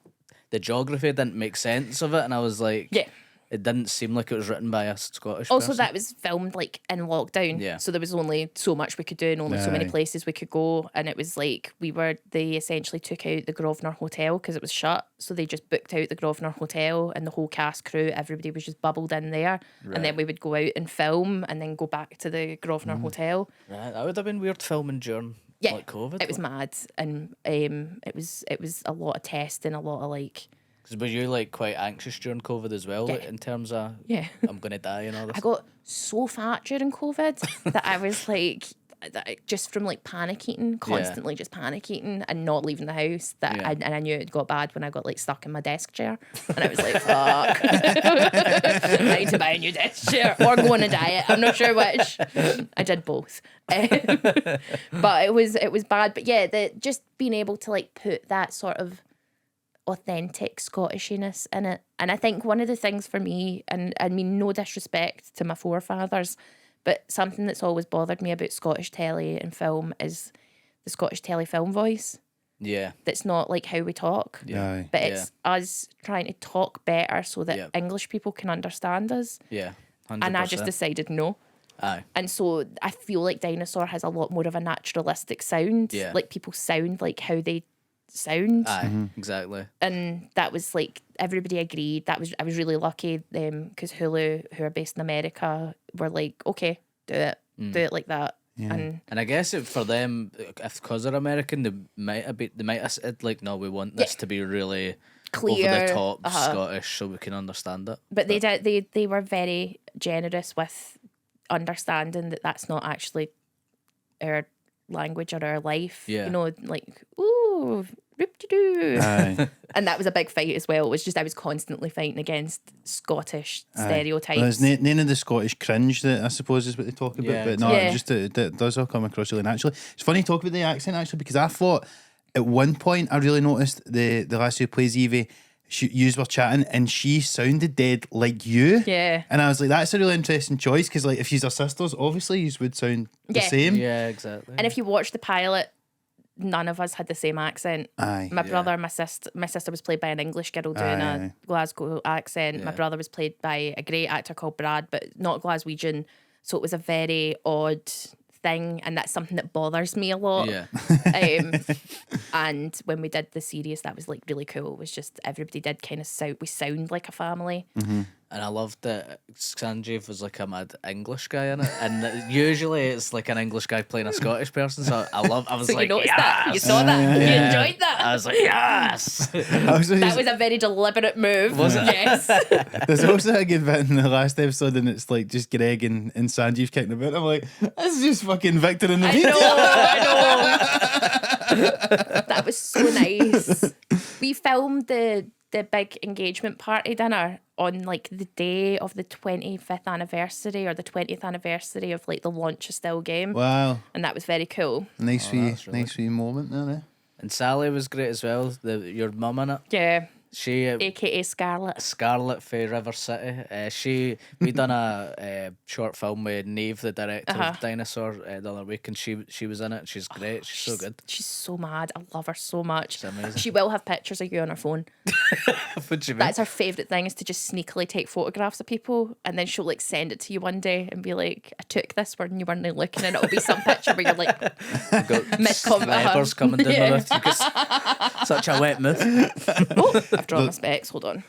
The geography didn't make sense of it, and I was like, Yeah. it didn't seem like it was written by a Scottish Also, person. that was filmed like in lockdown. Yeah. So there was only so much we could do and only so many Aye. places we could go. And it was like they essentially took out the Grosvenor Hotel because it was shut. So they just booked out the Grosvenor Hotel and the whole cast crew, everybody was just bubbled in there. And then we would go out and film and then go back to the Grosvenor Hotel. Right, that would have been weird filming during Yeah. like COVID. It was mad. And it was a lot of testing, a lot of like, Because were you like quite anxious during COVID as well, Yeah. like, in terms of yeah. I'm gonna die and all this? I got so fat during COVID that I was like, just from like panic eating, constantly just panic eating and not leaving the house. And I knew it got bad when I got like stuck in my desk chair, and I was like, "Fuck, I need to buy a new desk chair or go on a diet." I'm not sure which. I did both, but it was bad. But yeah, just being able to like put that sort of authentic Scottishiness in it. And I think one of the things for me, and I mean no disrespect to my forefathers, but something that's always bothered me about Scottish telly and film is the Scottish telly film voice. Yeah. That's not like how we talk. Aye. But it's us trying to talk better so that Yeah. English people can understand us. Yeah. 100%. And I just decided no. Aye. And so I feel like Dinosaur has a lot more of a naturalistic sound. Yeah. Like people sound like how they sound. Aye. Exactly. And that was like everybody agreed. I was really lucky because Hulu, who are based in America, were like, okay, do it like that. And I guess for them, if because they're American, they might have said like, no, we want this to be really clear, over the top Scottish, so we can understand it. but they were very generous with understanding that that's not actually our language or our life. Yeah. You know, like, ooh, rip-de-doo. Aye. And that was a big fight as well. It was just I was constantly fighting against Scottish stereotypes. Well, there's none of the Scottish cringe that I suppose is what they talk about, Yeah, but no, Yeah. it does all come across really naturally. It's funny to talk about the accent actually, because I thought at one point I really noticed the lassie who plays Evie you were chatting, and she sounded dead like you. Yeah. And I was like, that's a really interesting choice, because like if she's her sisters, obviously you would sound the Yeah. same. Yeah, exactly. And if you watch the pilot, none of us had the same accent. Aye. My brother, my sister was played by an English girl doing Aye. a Glasgow accent. My Yeah. brother was played by a great actor called Brad, but not Glaswegian. So it was a very odd thing, and that's something that bothers me a lot. Yeah. And when we did the series, that was like really cool. It was just everybody did kind of sound like a family. And I loved that Sanjeev was like a mad English guy in it. And usually it's like an English guy playing a Scottish person. So I was So like, you noticed yes! that? You saw that? You enjoyed that? I was like, yes! That was a very deliberate move. Was it? Yes. There's also a good bit in the last episode, and it's like just Greg and Sanjeev kicking about. I'm like, this is just fucking Victor in the I video. know. That was so nice. We filmed the big engagement party dinner on like the day of the 25th anniversary or the 20th anniversary of like the launch of Still Game. Wow, And that was very cool. nice that's wee moment there. Eh? And Sally was great as well. Your mum in it. Yeah. She AKA Scarlett. Scarlett for River City. We done a short film with Neve, the director of Dinosaur, the other week, and she was in it. She's great. She's so good. She's so mad. I love her so much. She's amazing. She will have pictures of you on her phone. What do you mean? That's her favourite thing, is to just sneakily take photographs of people, and then she'll like send it to you one day and be like, I took this when you weren't looking, and it'll be some picture where you're like mid-comment. Snipers coming down Yeah. the roof. Because such a wet move. Oh, I've drawn my specs. Hold on.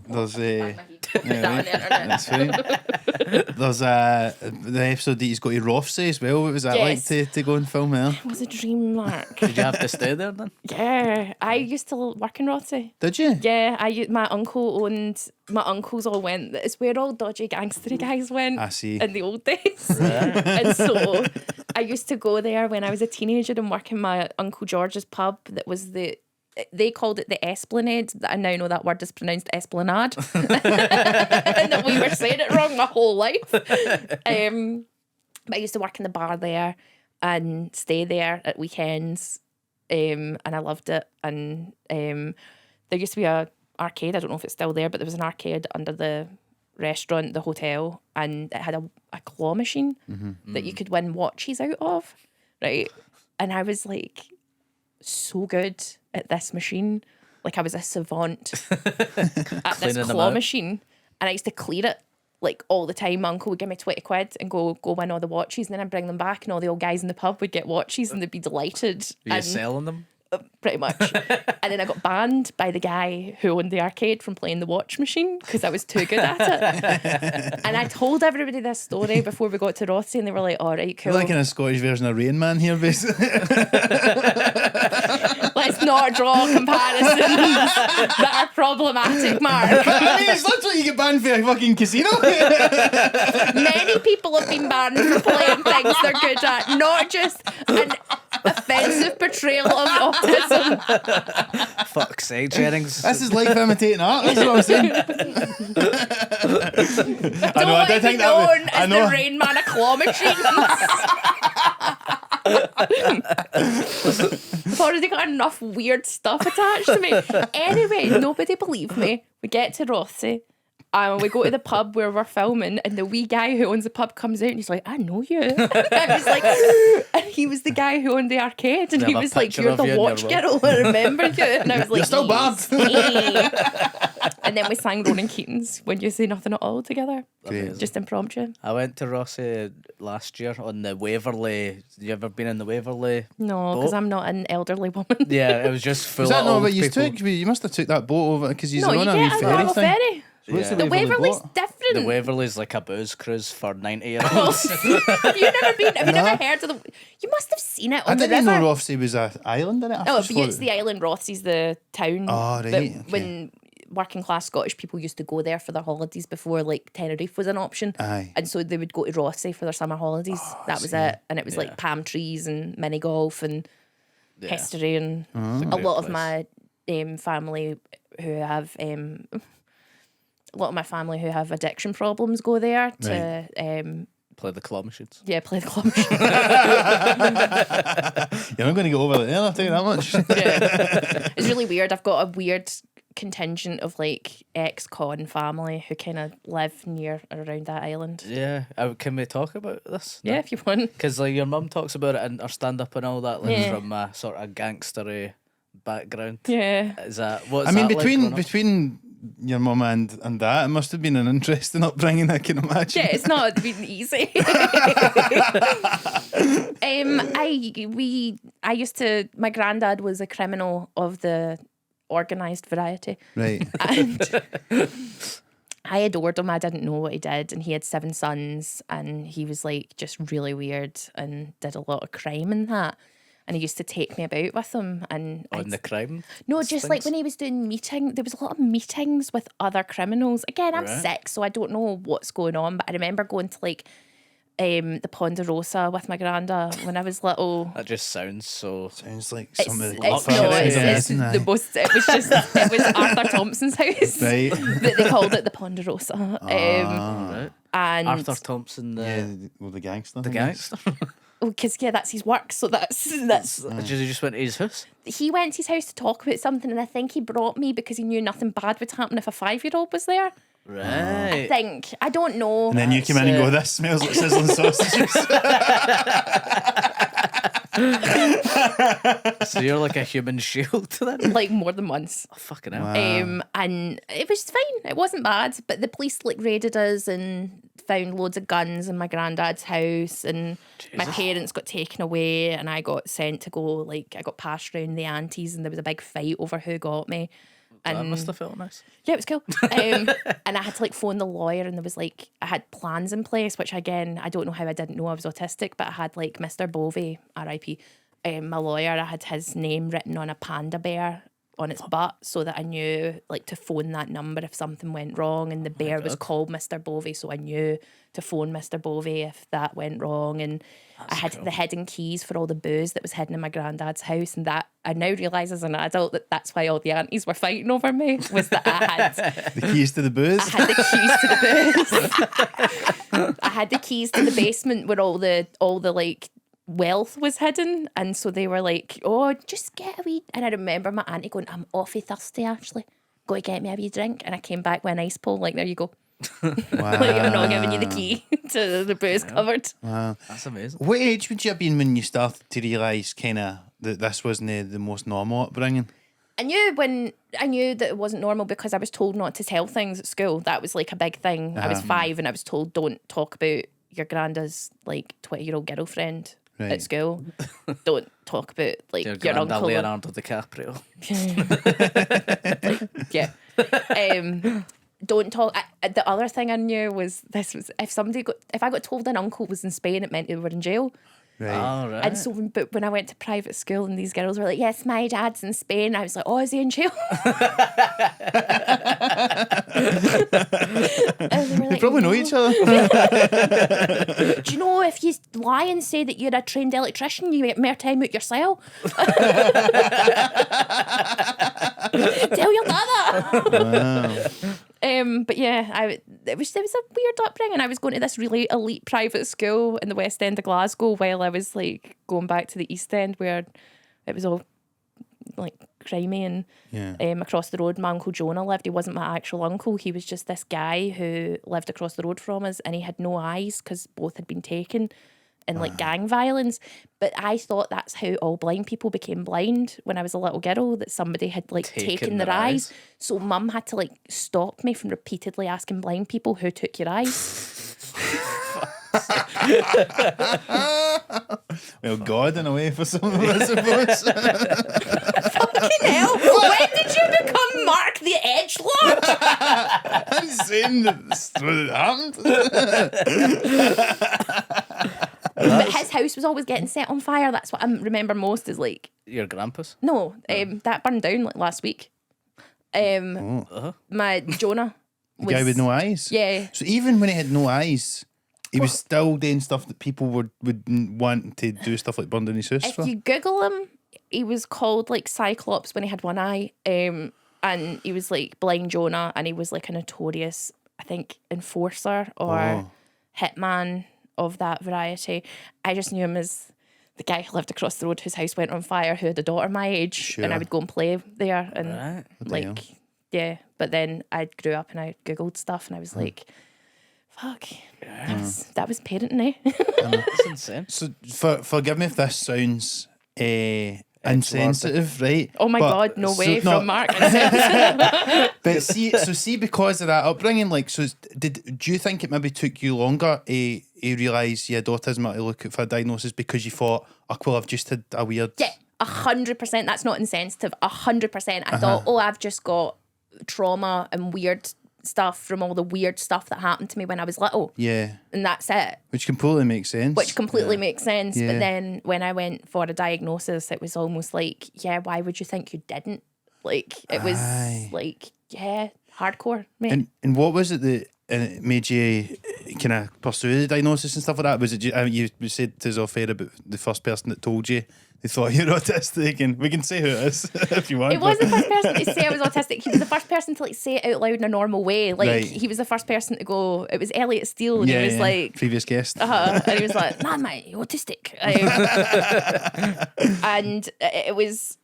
There's Put that on the internet. that's fine. There's the episode that he's got to Rothsay as well. What was that Yes. like to go and film there? It was a dream, Mark. Did you have to stay there then? Yeah, I used to work in Rothsay. Did you? Yeah, my uncles all went. It's where all dodgy gangstery guys went. I see. In the old days. And so I used to go there when I was a teenager and work in my Uncle George's pub that was they called it the Esplanade. That I now know that word is pronounced Esplanade. And that we were saying it wrong my whole life. But I used to work in the bar there and stay there at weekends. And I loved it. And there used to be a arcade. I don't know if it's still there, but there was an arcade under the restaurant, the hotel, and it had a claw machine that you could win watches out of, right? And I was like so good at this machine. Like I was a savant at this Cleaning them claw out. machine, and I used to clear it like all the time. My uncle would give me 20 quid and go win all the watches, and then I'd bring them back, and all the old guys in the pub would get watches and they'd be delighted. Were you And selling them? pretty much. And then I got banned by the guy who owned the arcade from playing the watch machine because I was too good at it. And I told everybody this story before we got to Rothsay, and they were like, all right, cool. You're like in a Scottish version of Rain Man here, basically. Let's not draw comparisons that are problematic, Mark. I mean, it's literally you get banned for a fucking casino. Many people have been banned for playing things they're good at, not just an offensive portrayal of autism. Fuck's sake, Jennings. This is life imitating art. That's what I'm saying. I know. I did think that. Known I as know. the Rain Man of claw machines. I've already got enough weird stuff attached to me. Anyway, nobody believed me. We get to Rothsay. And we go to the pub where we're filming, and the wee guy who owns the pub comes out and he's like, I know you. And I was like, and he was the guy who owned the arcade, and They he have a was like, picture you're of the you in your watch room. girl, I remember you. And I was like, You're still banned. "Yes." And then we sang Ronan Keaton's When You Say Nothing at All together. Great. Just impromptu. I went to Rossi last year on the Waverley. You ever been in the Waverley? No, because Boat? I'm not an elderly woman. Yeah, it was just full Is that of not old what you people. took? You must have took that boat over because you're No, you on a get wee a ferry normal thing. ferry. What's Yeah. The Waverley's boat? different. The Waverley's like a booze cruise for 90-year-olds. Have you never heard of the? You must have seen it I on the didn't river. know Rothsay was an island in it. I Oh, just but thought- it's the island. Rothsay's the town. Oh, right, that okay. When working class Scottish people used to go there for their holidays before like Tenerife was an option. Aye. And so they would go to Rothsay for their summer holidays. That was it. And it was like palm trees and mini golf and history and Mm. a lot of place. my family who have addiction problems go there to Play the claw machines. play the club machine. You're not going to get over there, I'll tell you that much. Yeah. It's really weird. I've got a weird contingent of like ex-con family who kind of live near or around that island. Yeah, can we talk about this? Yeah, if you want. Because like your mum talks about it in her stand-up and all that, like Yeah. from a sort of gangstery background. Yeah. Is that what's I mean, that like growing up? between your mum and that, it must have been an interesting upbringing, I can imagine. Yeah, it's not been easy. I used to. My granddad was a criminal of the organised variety, Right. and I adored him. I didn't know what he did, and he had 7 sons, and he was like just really weird and did a lot of crime and that. And he used to take me about with him, and On the crime? no, just like things? when he was doing there was a lot of meetings with other criminals. Again, I'm Right. 6, so I don't know what's going on, but I remember going to like the Ponderosa with my granda when I was little. That just sounds so. Sounds like It's, some of the it's not. It's amazing, the most. It was Arthur Thompson's house. Right. That they called it the Ponderosa. Right. And Arthur Thompson, the gangster. the gangster. because that's his work. So that's You just went to his house. he went to his house to talk about something, and I think he brought me because he knew nothing bad would happen if a 5-year-old was there. Right. I don't know. And then you came in and go, this smells like sizzling sausages. So you're like a human shield to them. Like more than once. Oh, fucking hell. And it was fine. It wasn't bad. But the police like raided us and found loads of guns in my granddad's house, and my parents got taken away, and I got sent to go, like, I got passed around the aunties, and there was a big fight over who got me. That And must have felt nice. yeah, it was cool. And I had to like phone the lawyer, and there was like, I had plans in place, which again, I don't know how I didn't know I was autistic, but I had like Mr. Bovey, RIP, my lawyer, I had his name written on a panda bear on its butt so that I knew like to phone that number if something went wrong, and the bear was called Mr. Bovey, so I knew to phone Mr. Bovey if that went wrong. And I had the hidden keys for all the booze that was hidden in my granddad's house, and that I now realise as an adult that that's why all the aunties were fighting over me, was that I had The keys to the booze. I had the keys to the booze. I had the keys to the basement where all the like wealth was hidden, and so they were like, "Oh, just get a wee." And I remember my auntie going, "I'm awfully thirsty, Ashley. Go to get me a wee drink." And I came back with an ice pole. Like, there you go. Wow. Like, I'm not giving you the key to the booze cupboard. That's amazing. What age would you have been when you started to realise kind of that this wasn't the most normal upbringing? I knew that it wasn't normal because I was told not to tell things at school. That was like a big thing. I was 5 and I was told, don't talk about your granda's like 20-year-old girlfriend Right. at school. Don't talk about like Your your granda uncle. Leonardo DiCaprio. Yeah. Don't talk. The other thing I knew was if I got told an uncle was in Spain, it meant they were in jail. Right. All right. And so when I went to private school and these girls were like, "Yes, my dad's in Spain," I was like, "Oh, is he in jail?" And they were They like, probably know "No." each other. Do you know if you lie and say that you're a trained electrician, you get more time out your cell? Tell your dad. But yeah, it was a weird upbringing. I was going to this really elite private school in the West End of Glasgow while I was like going back to the East End where it was all like crimey, and across the road my Uncle Jonah lived. He wasn't my actual uncle, he was just this guy who lived across the road from us, and he had no eyes because both had been taken in like gang violence. But I thought that's how all blind people became blind when I was a little girl, that somebody had like taken their eyes. So mum had to like stop me from repeatedly asking blind people, who took your eyes? Well, God in a way for some of us, I suppose. Fucking hell, when did you become Mark the Edgelord? I'm saying that's what happened. But his house was always getting set on fire. That's what I remember most, is like, Your grandpa's? no, that burned down like last week. My Jonah The was, guy with no eyes. yeah. So even when he had no eyes, he was still doing stuff that people would want to do, stuff like burn down his house If for. you Google him, he was called like Cyclops when he had one eye, and he was like Blind Jonah, and he was like a notorious, I think, enforcer or hitman of that variety. I just knew him as the guy who lived across the road whose house went on fire, who had a daughter my age, and I would go and play there, and What the hell? Yeah, but then I grew up and I Googled stuff and I was like, fuck, that was parenting, eh? That's insane. So forgive me if this sounds insensitive, right? Oh my But- God, no way no, from Marc and Steve. But see, because of that upbringing, like, so do you think it maybe took you longer to realise you had autism or to look out for a diagnosis because you thought, oh, well, I've just had a weird... Yeah, 100%. That's not insensitive. 100%. I thought, oh, I've just got trauma and weird stuff from all the weird stuff that happened to me when I was little. Yeah. And that's it. Which completely makes sense. Which completely makes sense. Yeah. But then when I went for a diagnosis, it was almost like, yeah, why would you think you didn't? Like, it was like, yeah, hardcore, mate. And what was it that it made you kind of pursue the diagnosis and stuff like that? Was it you said to us off air about the first person that told you they thought you're autistic, and we can say who it is if you want. It was the first person to say I was autistic. He was the first person to like say it out loud in a normal way. Like Right. he was the first person to go. It was Elliot Steele, and he was like, previous guest. and he was like, "Man, mate, you're autistic." And it was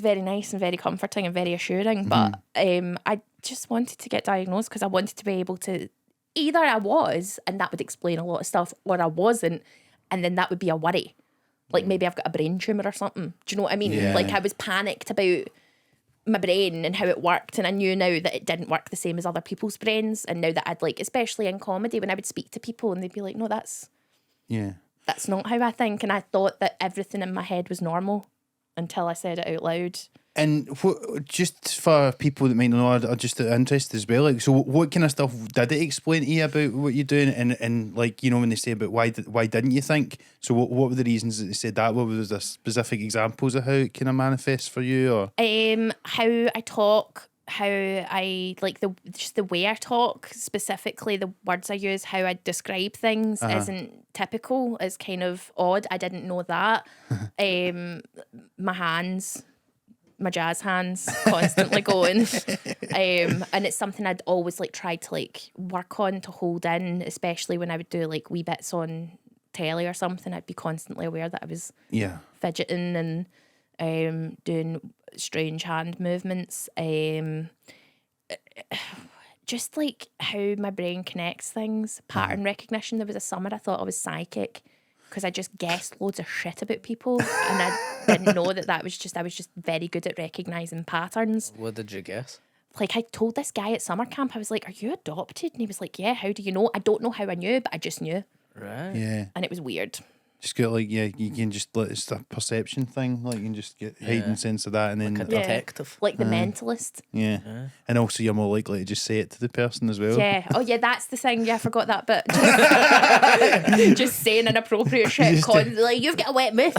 very nice and very comforting and very assuring. But I just wanted to get diagnosed because I wanted to be able to either I was, and that would explain a lot of stuff, or I wasn't, and then that would be a worry. Like maybe I've got a brain tumour or something. Do you know what I mean? Yeah. Like I was panicked about my brain and how it worked, and I knew now that it didn't work the same as other people's brains. And now that I'd like, especially in comedy, when I would speak to people and they'd be like, "No, that's not how I think," and I thought that everything in my head was normal until I said it out loud. And just for people that might not know, are just interested as well, like, so what kind of stuff did it explain to you about what you're doing? And like, you know, when they say about why didn't you think? So what were the reasons that they said that? What was the specific examples of how it kind of manifests for you? Or How I talk, how I like the way I talk, specifically the words I use, how I describe things isn't typical, is kind of odd. I didn't know that. My hands, my jazz hands constantly going, and it's something I'd always like tried to like work on to hold in, especially when I would do like wee bits on telly or something. I'd be constantly aware that I was fidgeting and doing strange hand movements, just like how my brain connects things, pattern recognition. There was a summer I thought I was psychic because I just guessed loads of shit about people, and I didn't know that was just, I was just very good at recognising patterns. What did you guess? Like I told this guy at summer camp, I was like, "Are you adopted?" And he was like, "Yeah, how do you know?" I don't know how I knew, but I just knew. Right. yeah, And it was weird. just get like, yeah, you can just let it's a perception thing, like you can just get heightened sense of that, and then Like a detective. Like the mentalist. yeah, and also you're more likely to just say it to the person as well. Yeah. Oh, yeah, that's the thing. Yeah, I forgot that bit. Just saying inappropriate shit constantly. Like, you've got a wet mouth.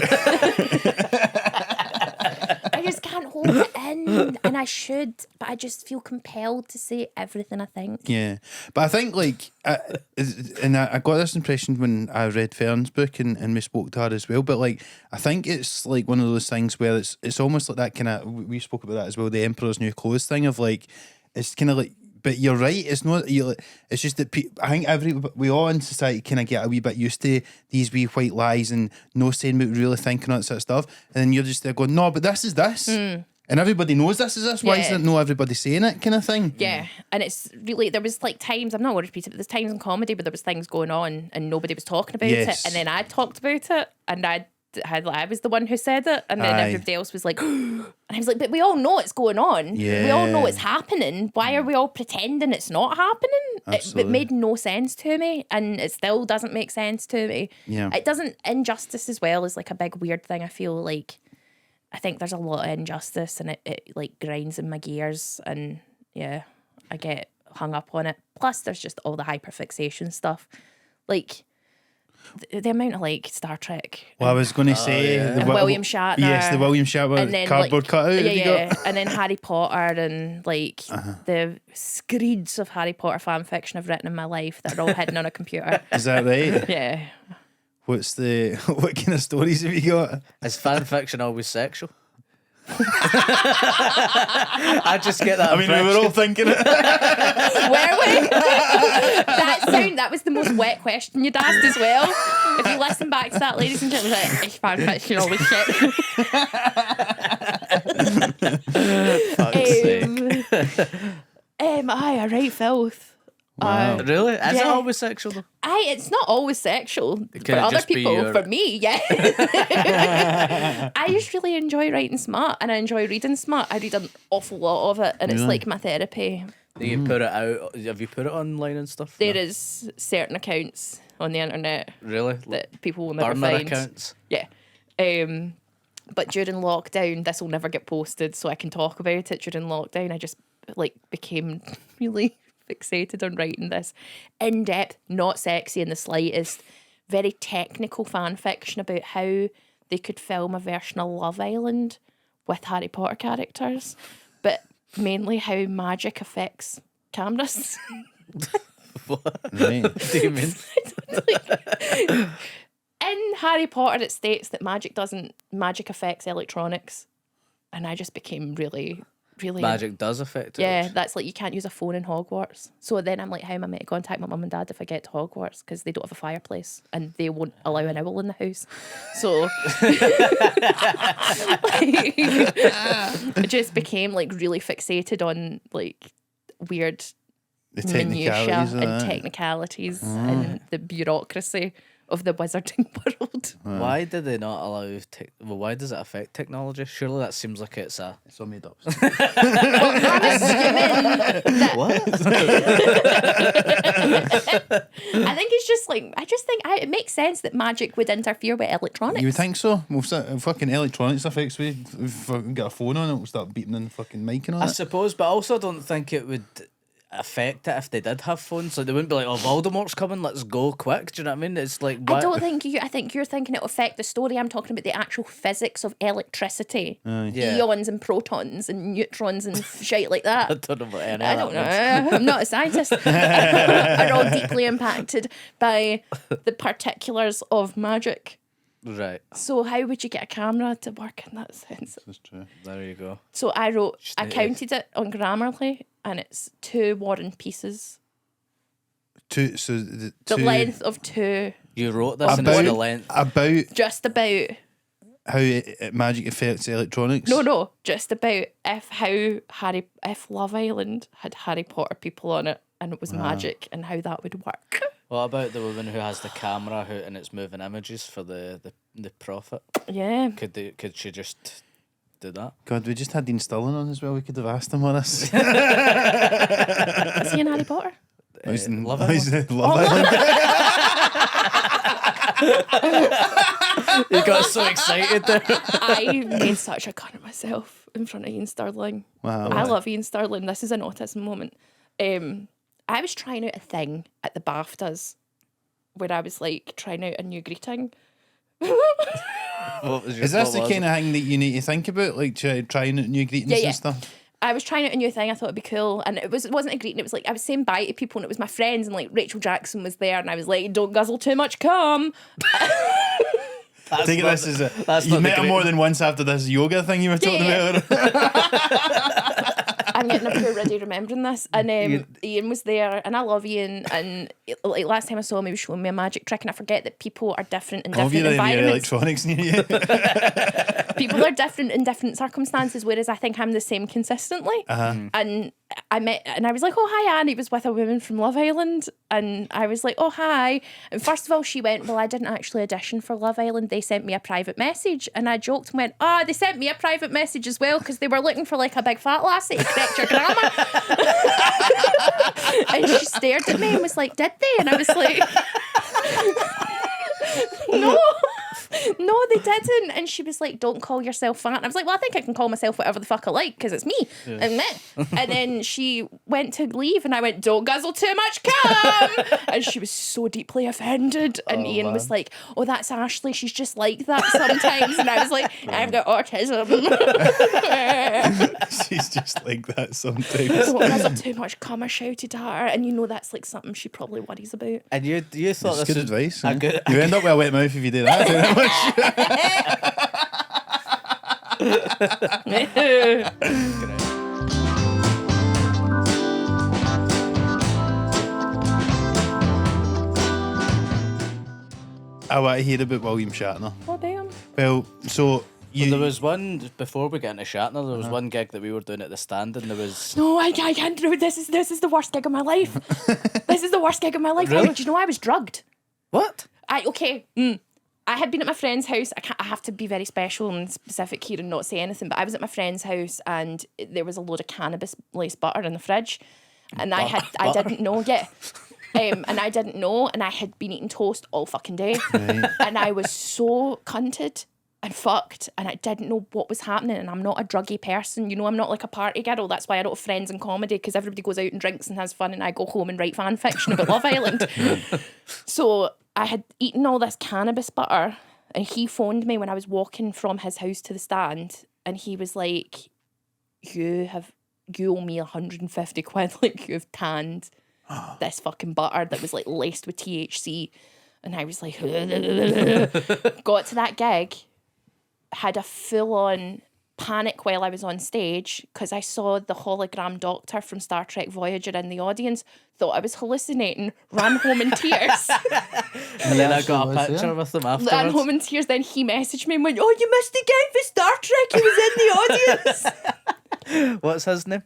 I just can't hold it in, and I should, but I just feel compelled to say everything I think. Yeah, but I think like, and I got this impression when I read Fern's book and we spoke to her as well. But like, I think it's like one of those things where it's almost like that kind of, we spoke about that as well, the Emperor's New Clothes thing of like, it's kind of like. But you're right. It's not. It's just that I think we all in society kind of get a wee bit used to these wee white lies and no saying what we really think and all that sort of stuff. And then you're just there going, no, but this is this, and everybody knows this is this. Why isn't it no everybody saying it, kind of thing? Yeah, and it's really, there was like times, I'm not going to repeat it, but there's times in comedy where there was things going on and nobody was talking about it, and then I talked about it, and I was the one who said it, and then everybody else was like, and I was like, but we all know it's going on. We all know it's happening. Why are we all pretending it's not happening? It made no sense to me, and it still doesn't make sense to me. Yeah. It doesn't. Injustice as well is like a big weird thing. I feel like I think there's a lot of injustice, and it like grinds in my gears, and yeah, I get hung up on it. Plus, there's just all the hyperfixation stuff, like. The amount of like Star Trek. Well, I was going to say And William Shatner. Yes, the William Shatner and then, cardboard like, cutout. Yeah. And then Harry Potter and like the screeds of Harry Potter fan fiction I've written in my life that are all hidden on a computer. Is that right? Yeah. What kind of stories have you got? Is fan fiction always sexual? I just get that. I mean, we were all thinking it. Were we? That was the most wet question you'd asked as well. If you listen back to that, ladies and gentlemen, like, is fan fiction always shit? right filth. Wow. Really? Is it Yeah. always sexual though? It's not always sexual Can for it other just be people. your- For me, yeah. I just really enjoy writing smart, and I enjoy reading smart. I read an awful lot of it, and it's like my therapy. Do you put it out? Have you put it online and stuff? There No. is certain accounts on the internet Really? that people will never Burner find. accounts? Yeah. But during lockdown, this will never get posted, so I can talk about it. During lockdown, I just became really fixated on writing this in-depth, not sexy in the slightest, very technical fan fiction about how they could film a version of Love Island with Harry Potter characters, but mainly how magic affects cameras. Right. What do you mean? In Harry Potter, it states that magic affects electronics, and I just became really Magic does affect it. Yeah, that's like you can't use a phone in Hogwarts. So then I'm like, how am I meant to contact my mum and dad if I get to Hogwarts? Because they don't have a fireplace and they won't allow an owl in the house. So I just became like really fixated on like weird The minutiae technicalities of and that. technicalities and the bureaucracy of the wizarding world. Why did they not allow? Why does it affect technology? Surely that seems like it's a. It's all made up. I'm assuming What? I think it's just like it makes sense that magic would interfere with electronics. You would think so? Well, fucking electronics affects we fucking get a phone on it, we'll start beeping in fucking mic and all I that. suppose, but I also don't think it would affect it if they did have phones. Like they wouldn't be like, "Oh, Voldemort's coming, let's go quick." Do you know what I mean? It's like I don't think I think you're thinking it'll affect the story. I'm talking about the actual physics of electricity, Yeah. eons and protons and neutrons and shit like that. I don't know what any I of don't that know. I'm not a scientist. Are all deeply impacted by the particulars of magic. means. Right. So how would you get a camera to work in that sense? That's true. There you go. So I need to- counted it on Grammarly, and it's 2 War and Pieces. Two, so the The two, length of 2, You wrote this and it's the about length. about just about. how magic affects electronics. No, just about if Love Island had Harry Potter people on it and it was magic and how that would work. What about the woman who has the camera and it's moving images for the profit? Yeah. Could she just do that? God, we just had Dean Stirling on as well. We could have asked him on us. Is he in Harry Potter? He's in Love he's in Love Island. You got so excited there. I made such a cunt of myself in front of Ian Stirling. Wow. I love Ian Stirling. This is an autism moment. I was trying out a thing at the BAFTAs where I was like trying out a new greeting. What was your, Is this what the was kind of thing that you need to think about, like trying out new greetings Yeah. and stuff? I was trying out a new thing. I thought it'd be cool, and it wasn't a greeting. It was like I was saying bye to people, and it was my friends, and like Rachel Jackson was there, and I was like, "Don't guzzle too much, cum." That's Take it not this as a. that's You not the met him more great- than once after this yoga thing you were talking Yeah. about. I'm getting a poor ready remembering this. And Ian was there, and I love Ian. And like last time I saw him, he was showing me a magic trick, and I forget that people are different in Have you different any environments. electronics near you? People are different in different circumstances, whereas I think I'm the same consistently. And I met, and I was like, "Oh hi, Anne." He was with a woman from Love Island, and I was like, "Oh hi." And first of all, she went, "Well, I didn't actually audition for Love Island. They sent me a private message." And I joked and went, "Oh, they sent me a private message as well because they were looking for like a big fat lassie to correct your grammar." And she stared at me and was like, "Did they?" And I was like, No, they didn't. And she was like, "Don't call yourself fat." And I was like, "Well, I think I can call myself whatever the fuck I like because it's me." And then she went to leave, and I went, "Don't guzzle too much cum." And she was so deeply offended. And Ian was like, "Oh, that's Ashley. She's just like that sometimes." And I was like, "I've got autism." She's just like that sometimes. "Don't guzzle too much cum," I shouted at her. And you know that's like something she probably worries about. And you thought That's this good was advice. a eh? good. You end up with a wet mouth if you do that. Tell you that much. I want to hear about William Shatner. Oh, damn. Well, so There was one before we get into Shatner. There was one gig that we were doing at the Stand, and there was No, I can't do it. This is the worst gig of my life. This is the worst gig of my life. Really? Do you know I was drugged? what? I had been at my friend's house. I have to be very special and specific here and not say anything, but I was at my friend's house and there was a load of cannabis laced butter in the fridge, and I didn't know yet. And I didn't know, and I had been eating toast all fucking day, and I was so cunted and fucked, and I didn't know what was happening. And I'm not a druggy person, you know. I'm not like a party girl. That's why I don't have friends in comedy, because everybody goes out and drinks and has fun, and I go home and write fan fiction about Love Island. So I had eaten all this cannabis butter, and he phoned me when I was walking from his house to the Stand, and he was like, you owe me 150 quid, like you've tanned this fucking butter that was like laced with THC. And I was like, got to that gig, had a full-on panic while I was on stage because I saw the hologram doctor from Star Trek Voyager in the audience, thought I was hallucinating, ran home in tears. And then I got a was, picture yeah. with them Ran afterwards. home in tears. Then he messaged me and went, oh, you missed the gig for Star Trek. He was in the audience. What's his name?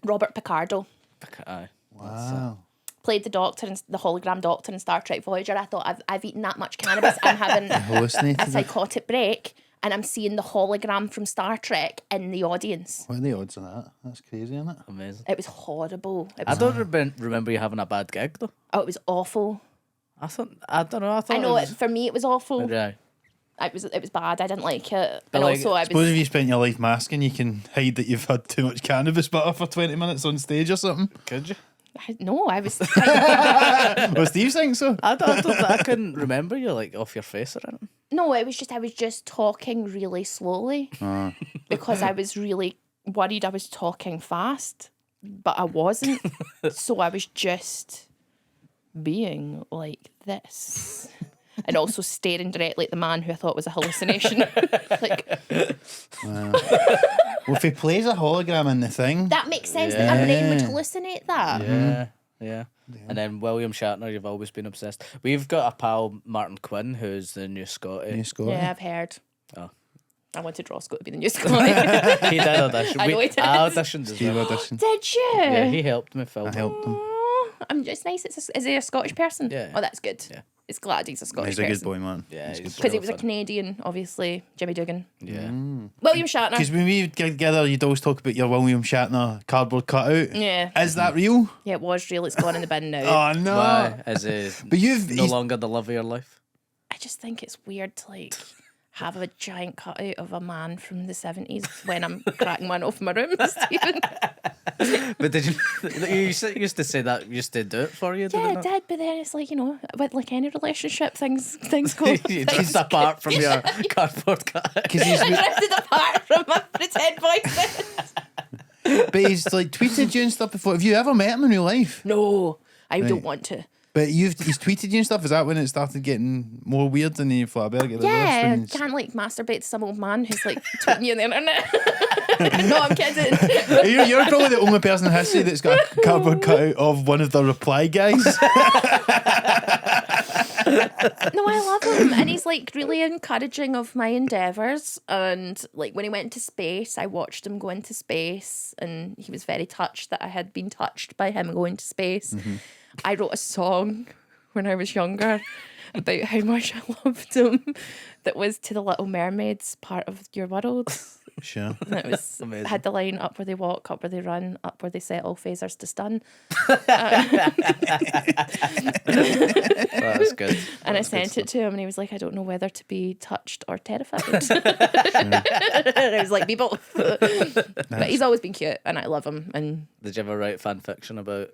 Robert Picardo. Aye. Wow. Played the doctor and the hologram doctor in Star Trek Voyager. I thought, I've eaten that much cannabis. I'm having Hallucinated. a psychotic break, and I'm seeing the hologram from Star Trek in the audience. What are the odds of that? That's crazy, isn't it? Amazing. It was horrible. It I was, don't remember you having a bad gig though. oh, it was awful. I don't know. I thought I know it was, for me it was awful. Yeah. It was bad. I didn't like it. But And like, also I Suppose was if you spent your life masking, you can hide that you've had too much cannabis butter for 20 minutes on stage or something. Could you? I was Well, Steve thinks so. I couldn't remember you like off your face or anything. no, I was just talking really slowly because I was really worried I was talking fast, but I wasn't. So I was just being like this. And also staring directly at the man who I thought was a hallucination. Like, Well, if he plays a hologram in the thing, that makes sense that my brain would Yeah. hallucinate that. Yeah. And then William Shatner, you've always been obsessed. We've got a pal, Martin Quinn, who's the new Scotty. you score. Yeah, I've heard. Oh. I wanted Roscoe to be the new Scotty. He did audition. I know he did. I auditioned as Steve well. audition. Did you? Yeah, he helped me film. I helped him. Oh, it's nice. Is he a Scottish person? Yeah. Oh, that's good. Yeah. It's glad he's a Scottish He's a good person. boy, man. Yeah, He's he's good. Because he real was a fun. Canadian, obviously. Jimmy Dugan. Yeah. William Shatner. Because when we get together, you'd always talk about your William Shatner cardboard cutout. Yeah. Is that real? Yeah, it was real. It's gone in the bin now. Oh no! Why? Is he But you've no he's- longer the love of your life? I just think it's weird to like have a giant cutout of a man from the 70s when I'm cracking one off my room, Stephen. But did you used to say that used to do it for you? Yeah, did it did, but then it's like, you know, with like any relationship, things go. You just apart from your cardboard cut. because he's drifted apart from my pretend boyfriend. but he's like tweeted you and stuff before. Have you ever met him in real life? No, I don't want to. But he's tweeted you and stuff. Is that when it started getting more weird than you thought? I better get the Yeah, rest I and- can't like masturbate to some old man who's like tweeting you on the internet. No, I'm kidding. You're probably the only person in history that's got a cardboard cutout of one of the reply guys. No, I love him, and he's like really encouraging of my endeavors. And like when he went into space, I watched him go into space, and he was very touched that I had been touched by him going to space. I wrote a song when I was younger about how much I loved him. That was to the Little Mermaid's part of your world. Sure. And it was Amazing. had the line up where they walk, up where they run, up where they set all phasers to stun. That was good. And I sent it to him, and he was like, I don't know whether to be touched or terrified. And I was like, be both. But he's always been cute, and I love him. And Did you ever write fan fiction about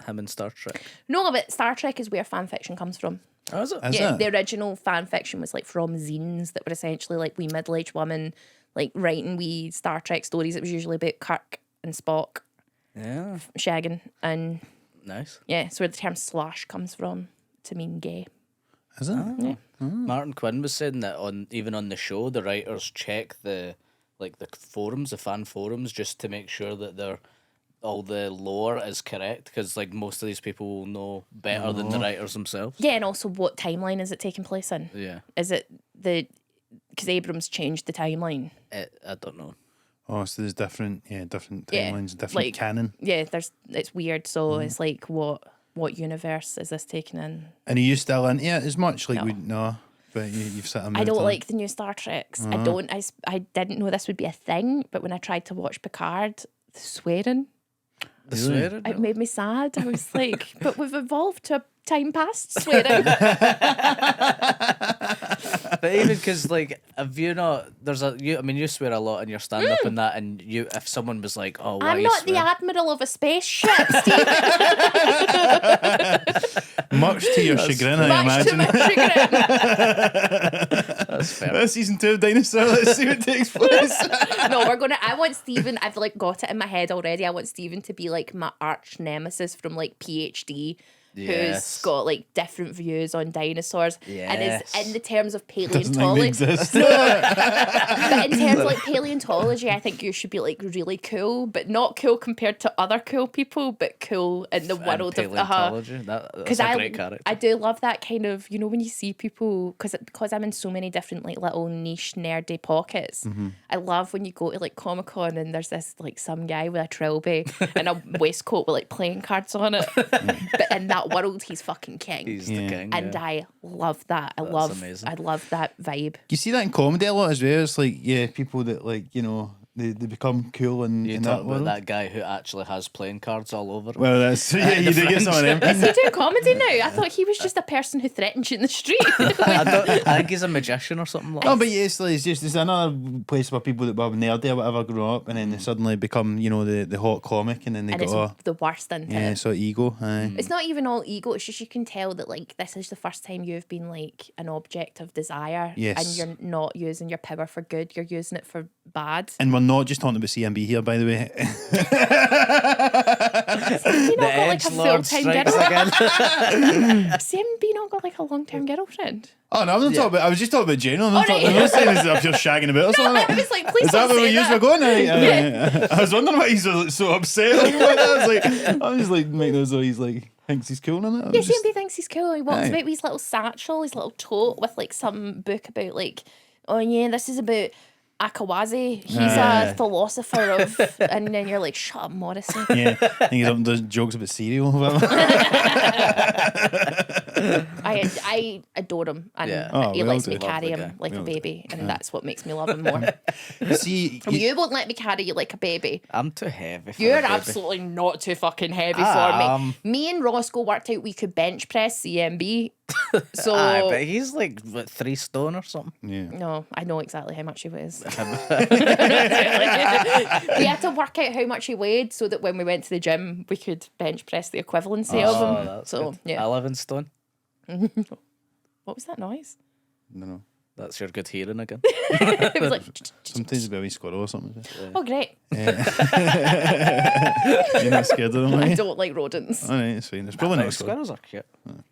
him in Star Trek? no, but Star Trek is where fan fiction comes from. Oh, is it? Is Yeah, it? the original fan fiction was like from zines that were essentially like wee middle-aged women like writing wee Star Trek stories. It was usually about Kirk and Spock Yeah. shagging, and Nice. yeah, so where the term slash comes from to mean gay. Is it? Yeah. Martin Quinn was saying that even on the show, the writers check the forums, the fan forums, just to make sure that all the lore is correct, because like most of these people will know better than the writers themselves. Yeah, and also what timeline is it taking place in? Yeah. Is it the because Abrams changed the timeline. I don't know. Oh, so there's different Yeah, timelines, different like- canon. Yeah, it's weird. So it's like, what universe is this taking in? And are you still into it as much? Like, No. but you've sat and I moved don't on. like the new Star Treks. I don't. I didn't know this would be a thing, but when I tried to watch Picard, the swearing, The swearing. it made me sad. I was like, but we've evolved to a time past swearing. But even because, like, have you not? I mean, you swear a lot in your stand up and that, and if someone was like, "Oh, why I'm you not swear?" the admiral of a spaceship, Steve. Much to your chagrin, I Much to imagine. my chagrin. That's fair. That's season 2 of Dinosaur. Let's see what takes place. No, I want Stephen. I've like got it in my head already. I want Stephen to be like my arch nemesis from like PhD. Who's Yes. got like different views on dinosaurs and is Yes. in the terms of Doesn't think they paleontology. exist. But in terms of like paleontology, I think you should be like really cool, but not cool compared to other cool people, but cool in the world of paleontology. That's a great character. I do love that kind of, you know, when you see people, because I'm in so many different like little niche nerdy pockets. I love when you go to like Comic-Con and there's this like some guy with a trilby and a waistcoat with like playing cards on it. But in that world, he's fucking king. He's the king. And yeah. I love that. amazing. I love that vibe. You see that in comedy a lot as well. It's like, people that, like, they become cool in You that talk about world. that guy who actually has playing cards all over him. Well, that's you do get some of them. Is he doing comedy now? I thought he was just a person who threatened you in the street. I think he's a magician or something like No, that. but yeah, it's another place where people that were nerdy or whatever grow up and then they suddenly become, the hot comic and then they And it's go, the worst thing. so ego. Aye. It's not even all ego. It's just you can tell that like this is the first time you've been like an object of desire. Yes. And you're not using your power for good. You're using it for bad. And we're not just talking about CMB here, by the way. You The not got like a edge lord full-time strikes girlfriend. again. CMB not got like a long-term girlfriend. Oh no, I'm not talking about. I was just talking about general. I'm not, right. I'm not saying it's up here shagging about or something. I was like, please Is that don't where say you that. were going? I was wondering why he's so upset. I was just like making those. He's like thinks he's cool in it. Yeah, CMB thinks he's cool. He walks Aye. about with his little satchel, his little tote with like some book about like, oh yeah, this is about Akawazi. He's a philosopher of, and then you're like, shut up, Morrissey. Yeah, I think he up and does jokes about cereal. Or whatever. I adore him, and Yeah. Oh, he we all lets me do. carry Love the him guy. like We a all do. baby, and that's what makes me love him more. See, You won't let me carry you like a baby. I'm too heavy for You're a baby. absolutely not too fucking heavy I for me. Me and Roscoe worked out we could bench press CMB. So Aye, but he's like, what, 3 stone or something? yeah. no, I know exactly how much he weighs. We had to work out how much he weighed so that when we went to the gym, we could bench press the equivalency of him. that's So good. yeah, 11 stone. what was that noise? No. That's your good hearing again. It was like, Sometimes it's a wee squirrel or something. oh great. You're not scared of them, are I you? don't like rodents. All right, it's fine. It's probably No, next one. squirrels are cute.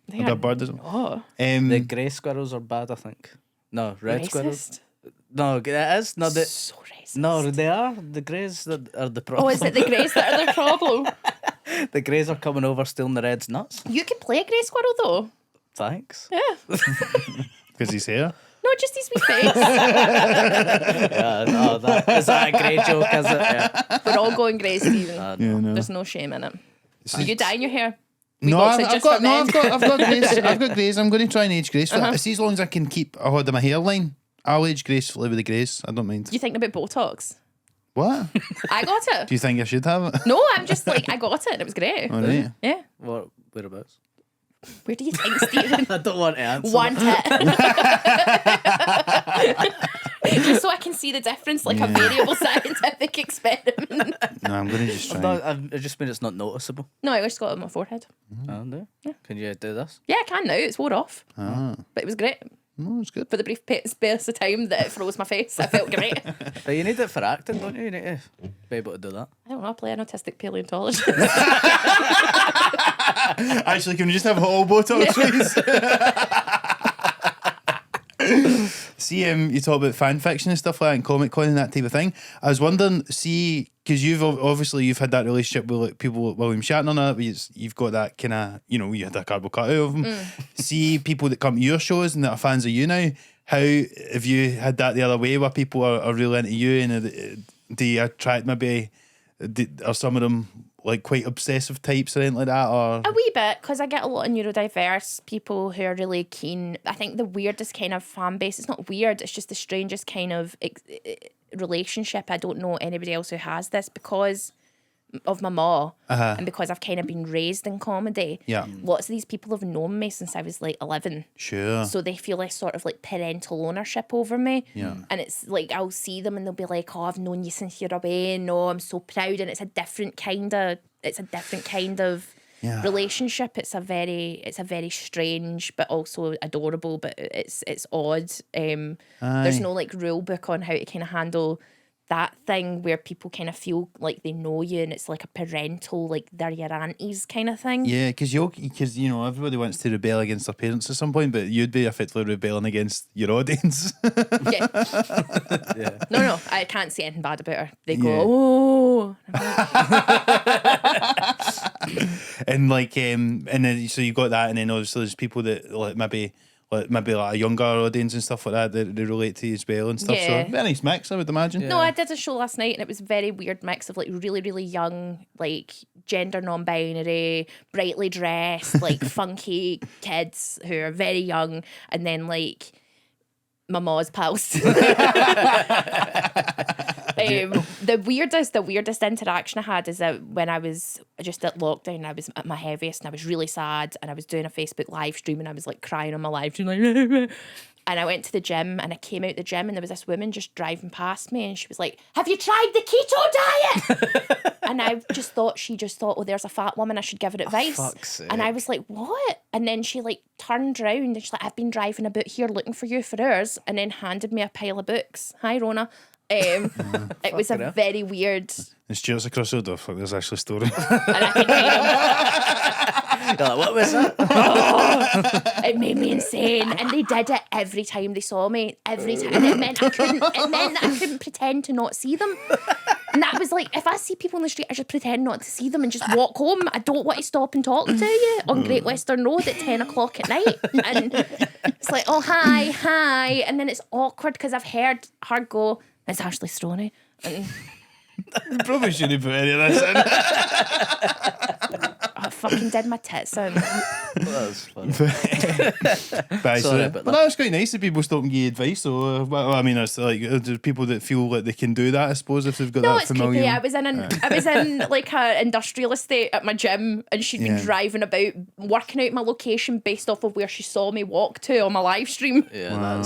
They A are bird, isn't it? oh, The grey squirrels are bad, I think. No, red squirrels. racist. No, it is. No, So racist. no, they are. The greys that are the Oh, problem. is it the greys that are the problem? The greys are coming over stealing the reds' nuts. You can play a grey squirrel though. Thanks. Yeah. Because he's here. No, just his wee face. Yeah, no, is that a grey joke, is it? Yeah. We're all going grey, Stephen. Yeah, no. There's no shame in it. Are you dyeing your hair? No, box it I've just got for no, men. I've got grace. I've got grace. I'm going to try and age gracefully. See, as long as I can keep a hold of my hairline, I'll age gracefully with the grace. I don't mind. You thinking about Botox? What? I got it. Do you think I should have it? No, I'm just like, I got it. It was great. All right. Yeah. Whereabouts? Where do you think, Stephen? I don't want to answer. One tit. Just so I can see the difference, like a variable scientific experiment. No, I'm going to just try. I just mean it's not noticeable. No, I just got it on my forehead. Oh, no. Can you do this? Yeah, I can now. It's wore off. But it was great. No, it's good. For the brief space of time that it froze my face, I felt great. But you need it for acting, don't you? You need to be able to do that. I don't know, I play an autistic paleontologist. Actually, can we just have all Botox, please? See, you talk about fan fiction and stuff like that, and Comic Con and that type of thing. I was wondering, see, because you've had that relationship with like people like William Shatner and that, you've got that kind of, you had a cardboard cutout of him. See, people that come to your shows and that are fans of you now, how have you had that the other way where people are really into you, and do you attract maybe? Are some of them like quite obsessive types or anything like that, or a wee bit, because I get a lot of neurodiverse people who are really keen. I think the weirdest kind of fan base, it's not weird, it's just the strangest kind of relationship. I don't know anybody else who has this, because of my ma, and because I've kind of been raised in comedy. Yeah. Lots of these people have known me since I was like 11. Sure. So they feel like sort of like parental ownership over me. Yeah. And it's like, I'll see them and they'll be like, oh, I've known you since you're a babe. No, I'm so proud. And it's a different kind of Yeah. relationship. It's a very strange but also adorable, but it's odd. There's no like rule book on how to kind of handle that thing where people kind of feel like they know you, and it's like a parental, like they're your aunties kind of thing. Yeah, because you know everybody wants to rebel against their parents at some point, but you'd be effectively rebelling against your audience. Yeah. Yeah. No, I can't say anything bad about her. They go, Yeah. oh. And like and then so you got that, and then obviously there's people that like maybe like a younger audience and stuff like that they relate to you as well and stuff. Yeah. So very nice mix, I would imagine. No, I did a show last night and it was a very weird mix of like really, really young, like gender non-binary, brightly dressed, like funky kids who are very young, and then like my ma's pals. The weirdest interaction I had is that when I was just at lockdown, I was at my heaviest and I was really sad, and I was doing a Facebook live stream and I was like crying on my live stream, like and I went to the gym, and I came out the gym and there was this woman just driving past me, and she was like, "Have you tried the keto diet?" And she just thought, "Oh, there's a fat woman, I should give her advice." fuck's sake. And I was like, "What?" And then she like turned round and she's like, "I've been driving about here looking for you for hours," and then handed me a pile of books. Hi, Rona. It was a very weird. And Stuart's across the door. Fuck, there's Ashley Storrie. And I could kind You're like, what was that? of, it made me insane, and they did it every time they saw me, every time, and it meant that I couldn't pretend to not see them. And that was like, if I see people in the street, I just pretend not to see them and just walk home. I don't want to stop and talk to you on Great Western Road at 10 o'clock at night. And it's like, oh, hi. And then it's awkward because I've heard her go, "It's Ashley Storrie." And Probably shouldn't put any of this in. I fucking did my tits in. That's funny. Sorry, but but that's quite nice that people stop and give you advice. So I mean, it's like there's people that feel like they can do that. I suppose if they've got No, that it's familiar. creepy. I was in like a industrial estate at my gym, and she'd been driving about, working out my location based off of where she saw me walk to on my live stream. Yeah,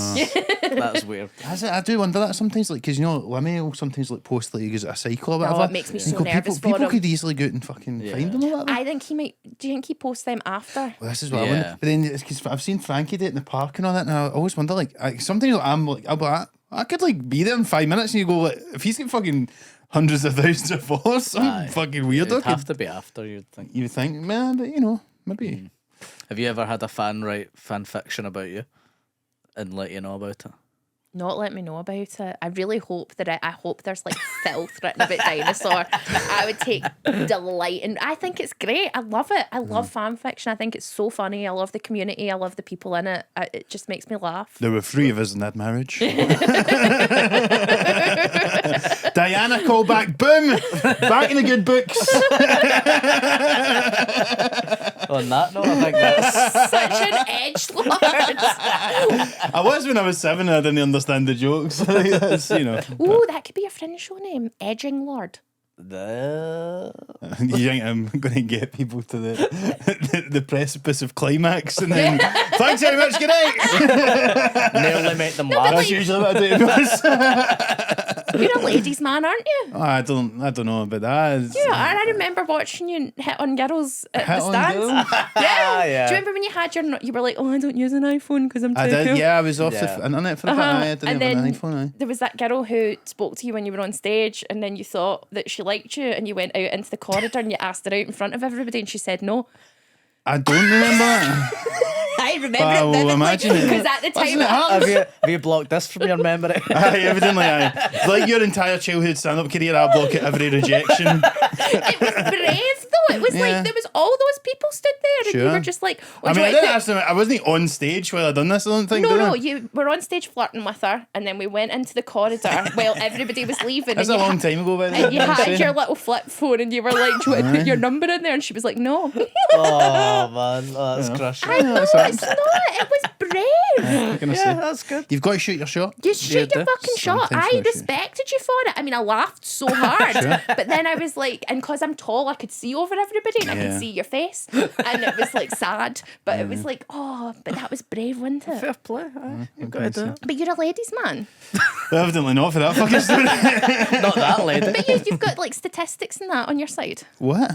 that's weird. I do wonder that sometimes, like, because you know, Lemmy will sometimes like post like he goes at a cycle or whatever. it makes me And you so go, nervous for people him. could easily go out and fucking find them or whatever. I think he might. Do you think he posts them after? Well, this is what I Yeah. wonder. But then it's because I've seen Frankie do it in the park and all that, and I always wonder, like, sometimes I'm like, I'll be like, I could like be there in 5 minutes, and you go, like, if he's got fucking hundreds of thousands of followers, some fucking weirdo It'd have could. to be after, you'd think. You would think, man, but you know, maybe. Have you ever had a fan write fan fiction about you and let you know about it? Not let me know about it. I really hope that I hope there's like filth written about Dinosaur. I would take delight in. I think it's great. I love it. I love fan fiction. I think it's so funny. I love the community. I love the people in it. It just makes me laugh. There were 3 of us in that marriage. Diana, call back. Boom! Back in the good books. On that note, I think that's... Such an edgelord. I was when I was 7 and I didn't understand the jokes. That's, you know. Ooh, that could be a fringe show name. Edging Lord. You think I'm going to get people to the precipice of climax and then thanks very much, good night. Nearly met them but laugh. That's usually what I do. You're a ladies' man, aren't you? Oh, I don't know about that. Yeah, I remember watching you hit on girls at Hit the on stands. girls? Yeah. Yeah. Do you remember when you were like, oh, I don't use an iPhone because I'm too I did, cool? yeah, I was off Yeah. the internet for a bit. I didn't And have an then iPhone. there was that girl who spoke to you when you were on stage, and then you thought that she liked you, and you went out into the corridor and you asked her out in front of everybody, and she said no. I don't remember that. I remember I it will vividly imagine it. because at the time, Have you blocked this from your memory? Aye, evidently, aye. Like your entire childhood stand-up career, I block at every rejection. it was brave though. it was like there was all those people stood there, and you were just like, I mean, I wasn't on stage while I done this. I don't think. No, you were on stage flirting with her, and then we went into the corridor while everybody was leaving. That's a long time ago, by the way. And you had your little flip phone, and you were like, "Do you want to put your number in there?" And she was like, "No." Oh man, that's crushing. I know, it's not. It was brave. Yeah, that's good. You've got to shoot your shot. You shoot your fucking shot. Sometimes I you shoot. respected you for it. I mean, I laughed so hard, but then I was like, and because I'm tall, I could see over everybody, and I could see your face, and it was like sad, but it was like, oh, but that was brave, wasn't it? Fair play. You've got to do it. But you're a ladies' man. Evidently not for that fucking story. Not that lady. But you've got like statistics and that on your side. What?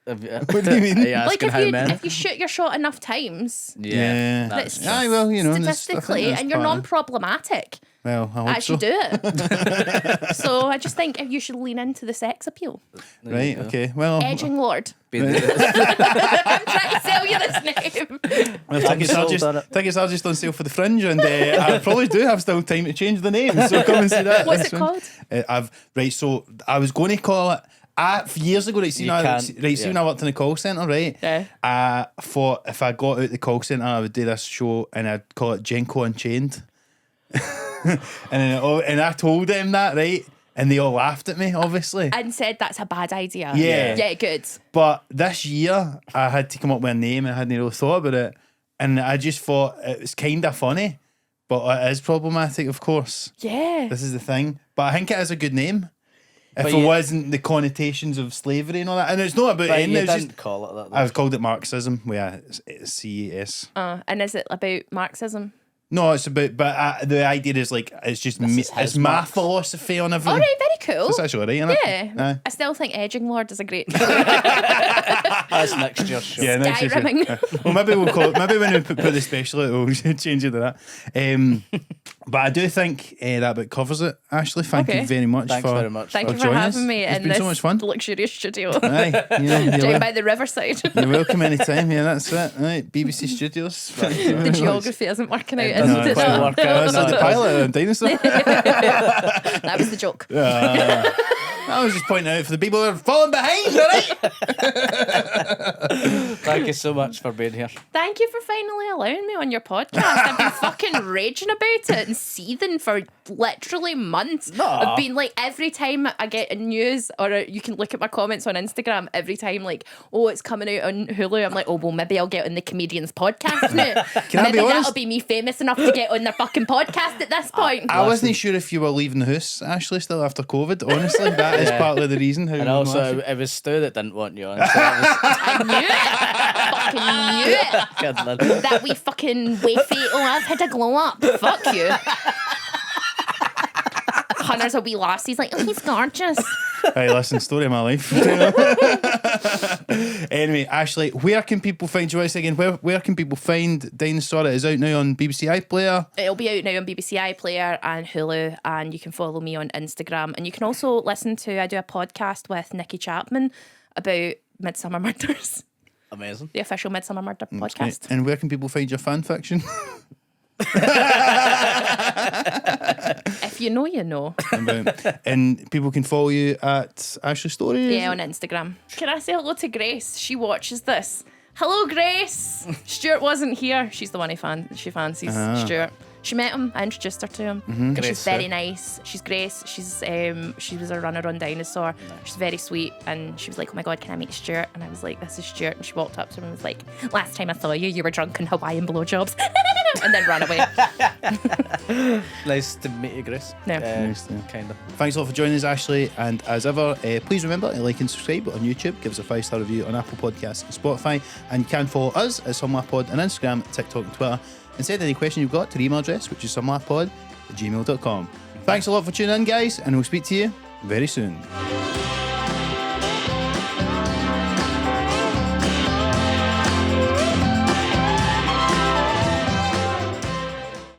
What do you mean? Are you Like asking how if you shoot your shot enough times, Yeah. that's Aye, well, you know, statistically, and you're non-problematic. Well, I hope As you so. do it. So I just think you should lean into the sex appeal. Right, okay. Well, Edging Lord. Be the- I'm trying to sell you this name. well, tickets are just on sale for the Fringe, and I probably do have still time to change the name, so come and see that. What's this it one. called? So I was going to call it. Years ago, You when can't, I worked in the call centre, right? Yeah. I thought if I got out the call centre, I would do this show and I'd call it Jenko Unchained. and I told them that, right? And they all laughed at me, obviously. And said that's a bad idea. Yeah. Yeah, good. But this year, I had to come up with a name and I hadn't really thought about it. And I just thought it was kind of funny, but it is problematic, of course. Yeah. This is the thing. But I think it is a good name. If But it you- wasn't the connotations of slavery and all that. And it's not about But anything, you it's didn't just. call it that. though. I've called it Marxism, where it's CES. And is it about Marxism? No, it's about, but the idea is like, it's just, is his it's my Marx. philosophy on All everything. right, very cool. It's actually alright, isn't it? Yeah. I still think Edging Lord is a great That's next year's show. Yeah, next year. Skyrimming. Well, maybe we'll call it, maybe when we put the special out, we'll change it to that. But I do think that about covers it. Ashley, thank you very much Thanks very much. Thank you for joining having us. me It's in been this so much fun. luxurious studio Aye, you're down by the riverside. welcome anytime. Yeah, that's it. Right, BBC Studios. The geography isn't working out, doesn't isn't it? quite work out. That's No, like the it pilot of Dinosaur. That was the joke. I was just pointing out for the people who are falling behind, alright? Thank you so much for being here. Thank you for finally allowing me on your podcast. I've been fucking raging about it and seething for literally months. I've been like, every time I get a news, or you can look at my comments on Instagram, every time like, oh, it's coming out on Hulu, I'm like, oh, well, maybe I'll get on the Comedians podcast now. Can I Maybe be honest? that'll be me famous enough to get on their fucking podcast at this point. I wasn't sure if you were leaving the house, Ashley, still after COVID. Honestly, that is partly the reason. How And we also, laughing. it was Stu that didn't want you on. So that I knew it. Fucking knew it. was good, lad. That wee fucking wayfate, oh, I've had a glow up. Fuck you. Hunter's a wee lass. He's like, oh, he's gorgeous. Hey, listen, story of my life. Anyway, Ashley, where can people find you once again? Where can people find Dinosaur? It is out now on BBC iPlayer. It'll be out now on BBC iPlayer and Hulu, and you can follow me on Instagram. And you can also listen to, I do a podcast with Nikki Chapman about Midsummer Murders, Amazing. the official Midsummer Murder podcast. And where can people find your fan fiction? If you know, you know. And people can follow you at Ashley Storrie. Yeah, on Instagram. Can I say hello to Grace? She watches this. Hello, Grace. Stuart wasn't here. She's the one she fancies. Stuart. She met him. I introduced her to him. And Grace, she's very nice. She's Grace. She was a runner on Dinosaur. She's very sweet. And she was like, "Oh my God, can I meet Stuart?" And I was like, "This is Stuart." And she walked up to him and was like, "Last time I saw you, you were drunk in Hawaiian blowjobs," and then ran away. Nice to meet you, Grace. No. Nice, yeah. Kind of. Thanks a lot for joining us, Ashley. And as ever, please remember to like and subscribe on YouTube. Give us a 5-star review on Apple Podcasts and Spotify. And you can follow us at SomelaugHpod on Instagram, TikTok, and Twitter. And send any question you've got to the email address, which is somelaughdpod@gmail.com. Thanks a lot for tuning in, guys, and we'll speak to you very soon.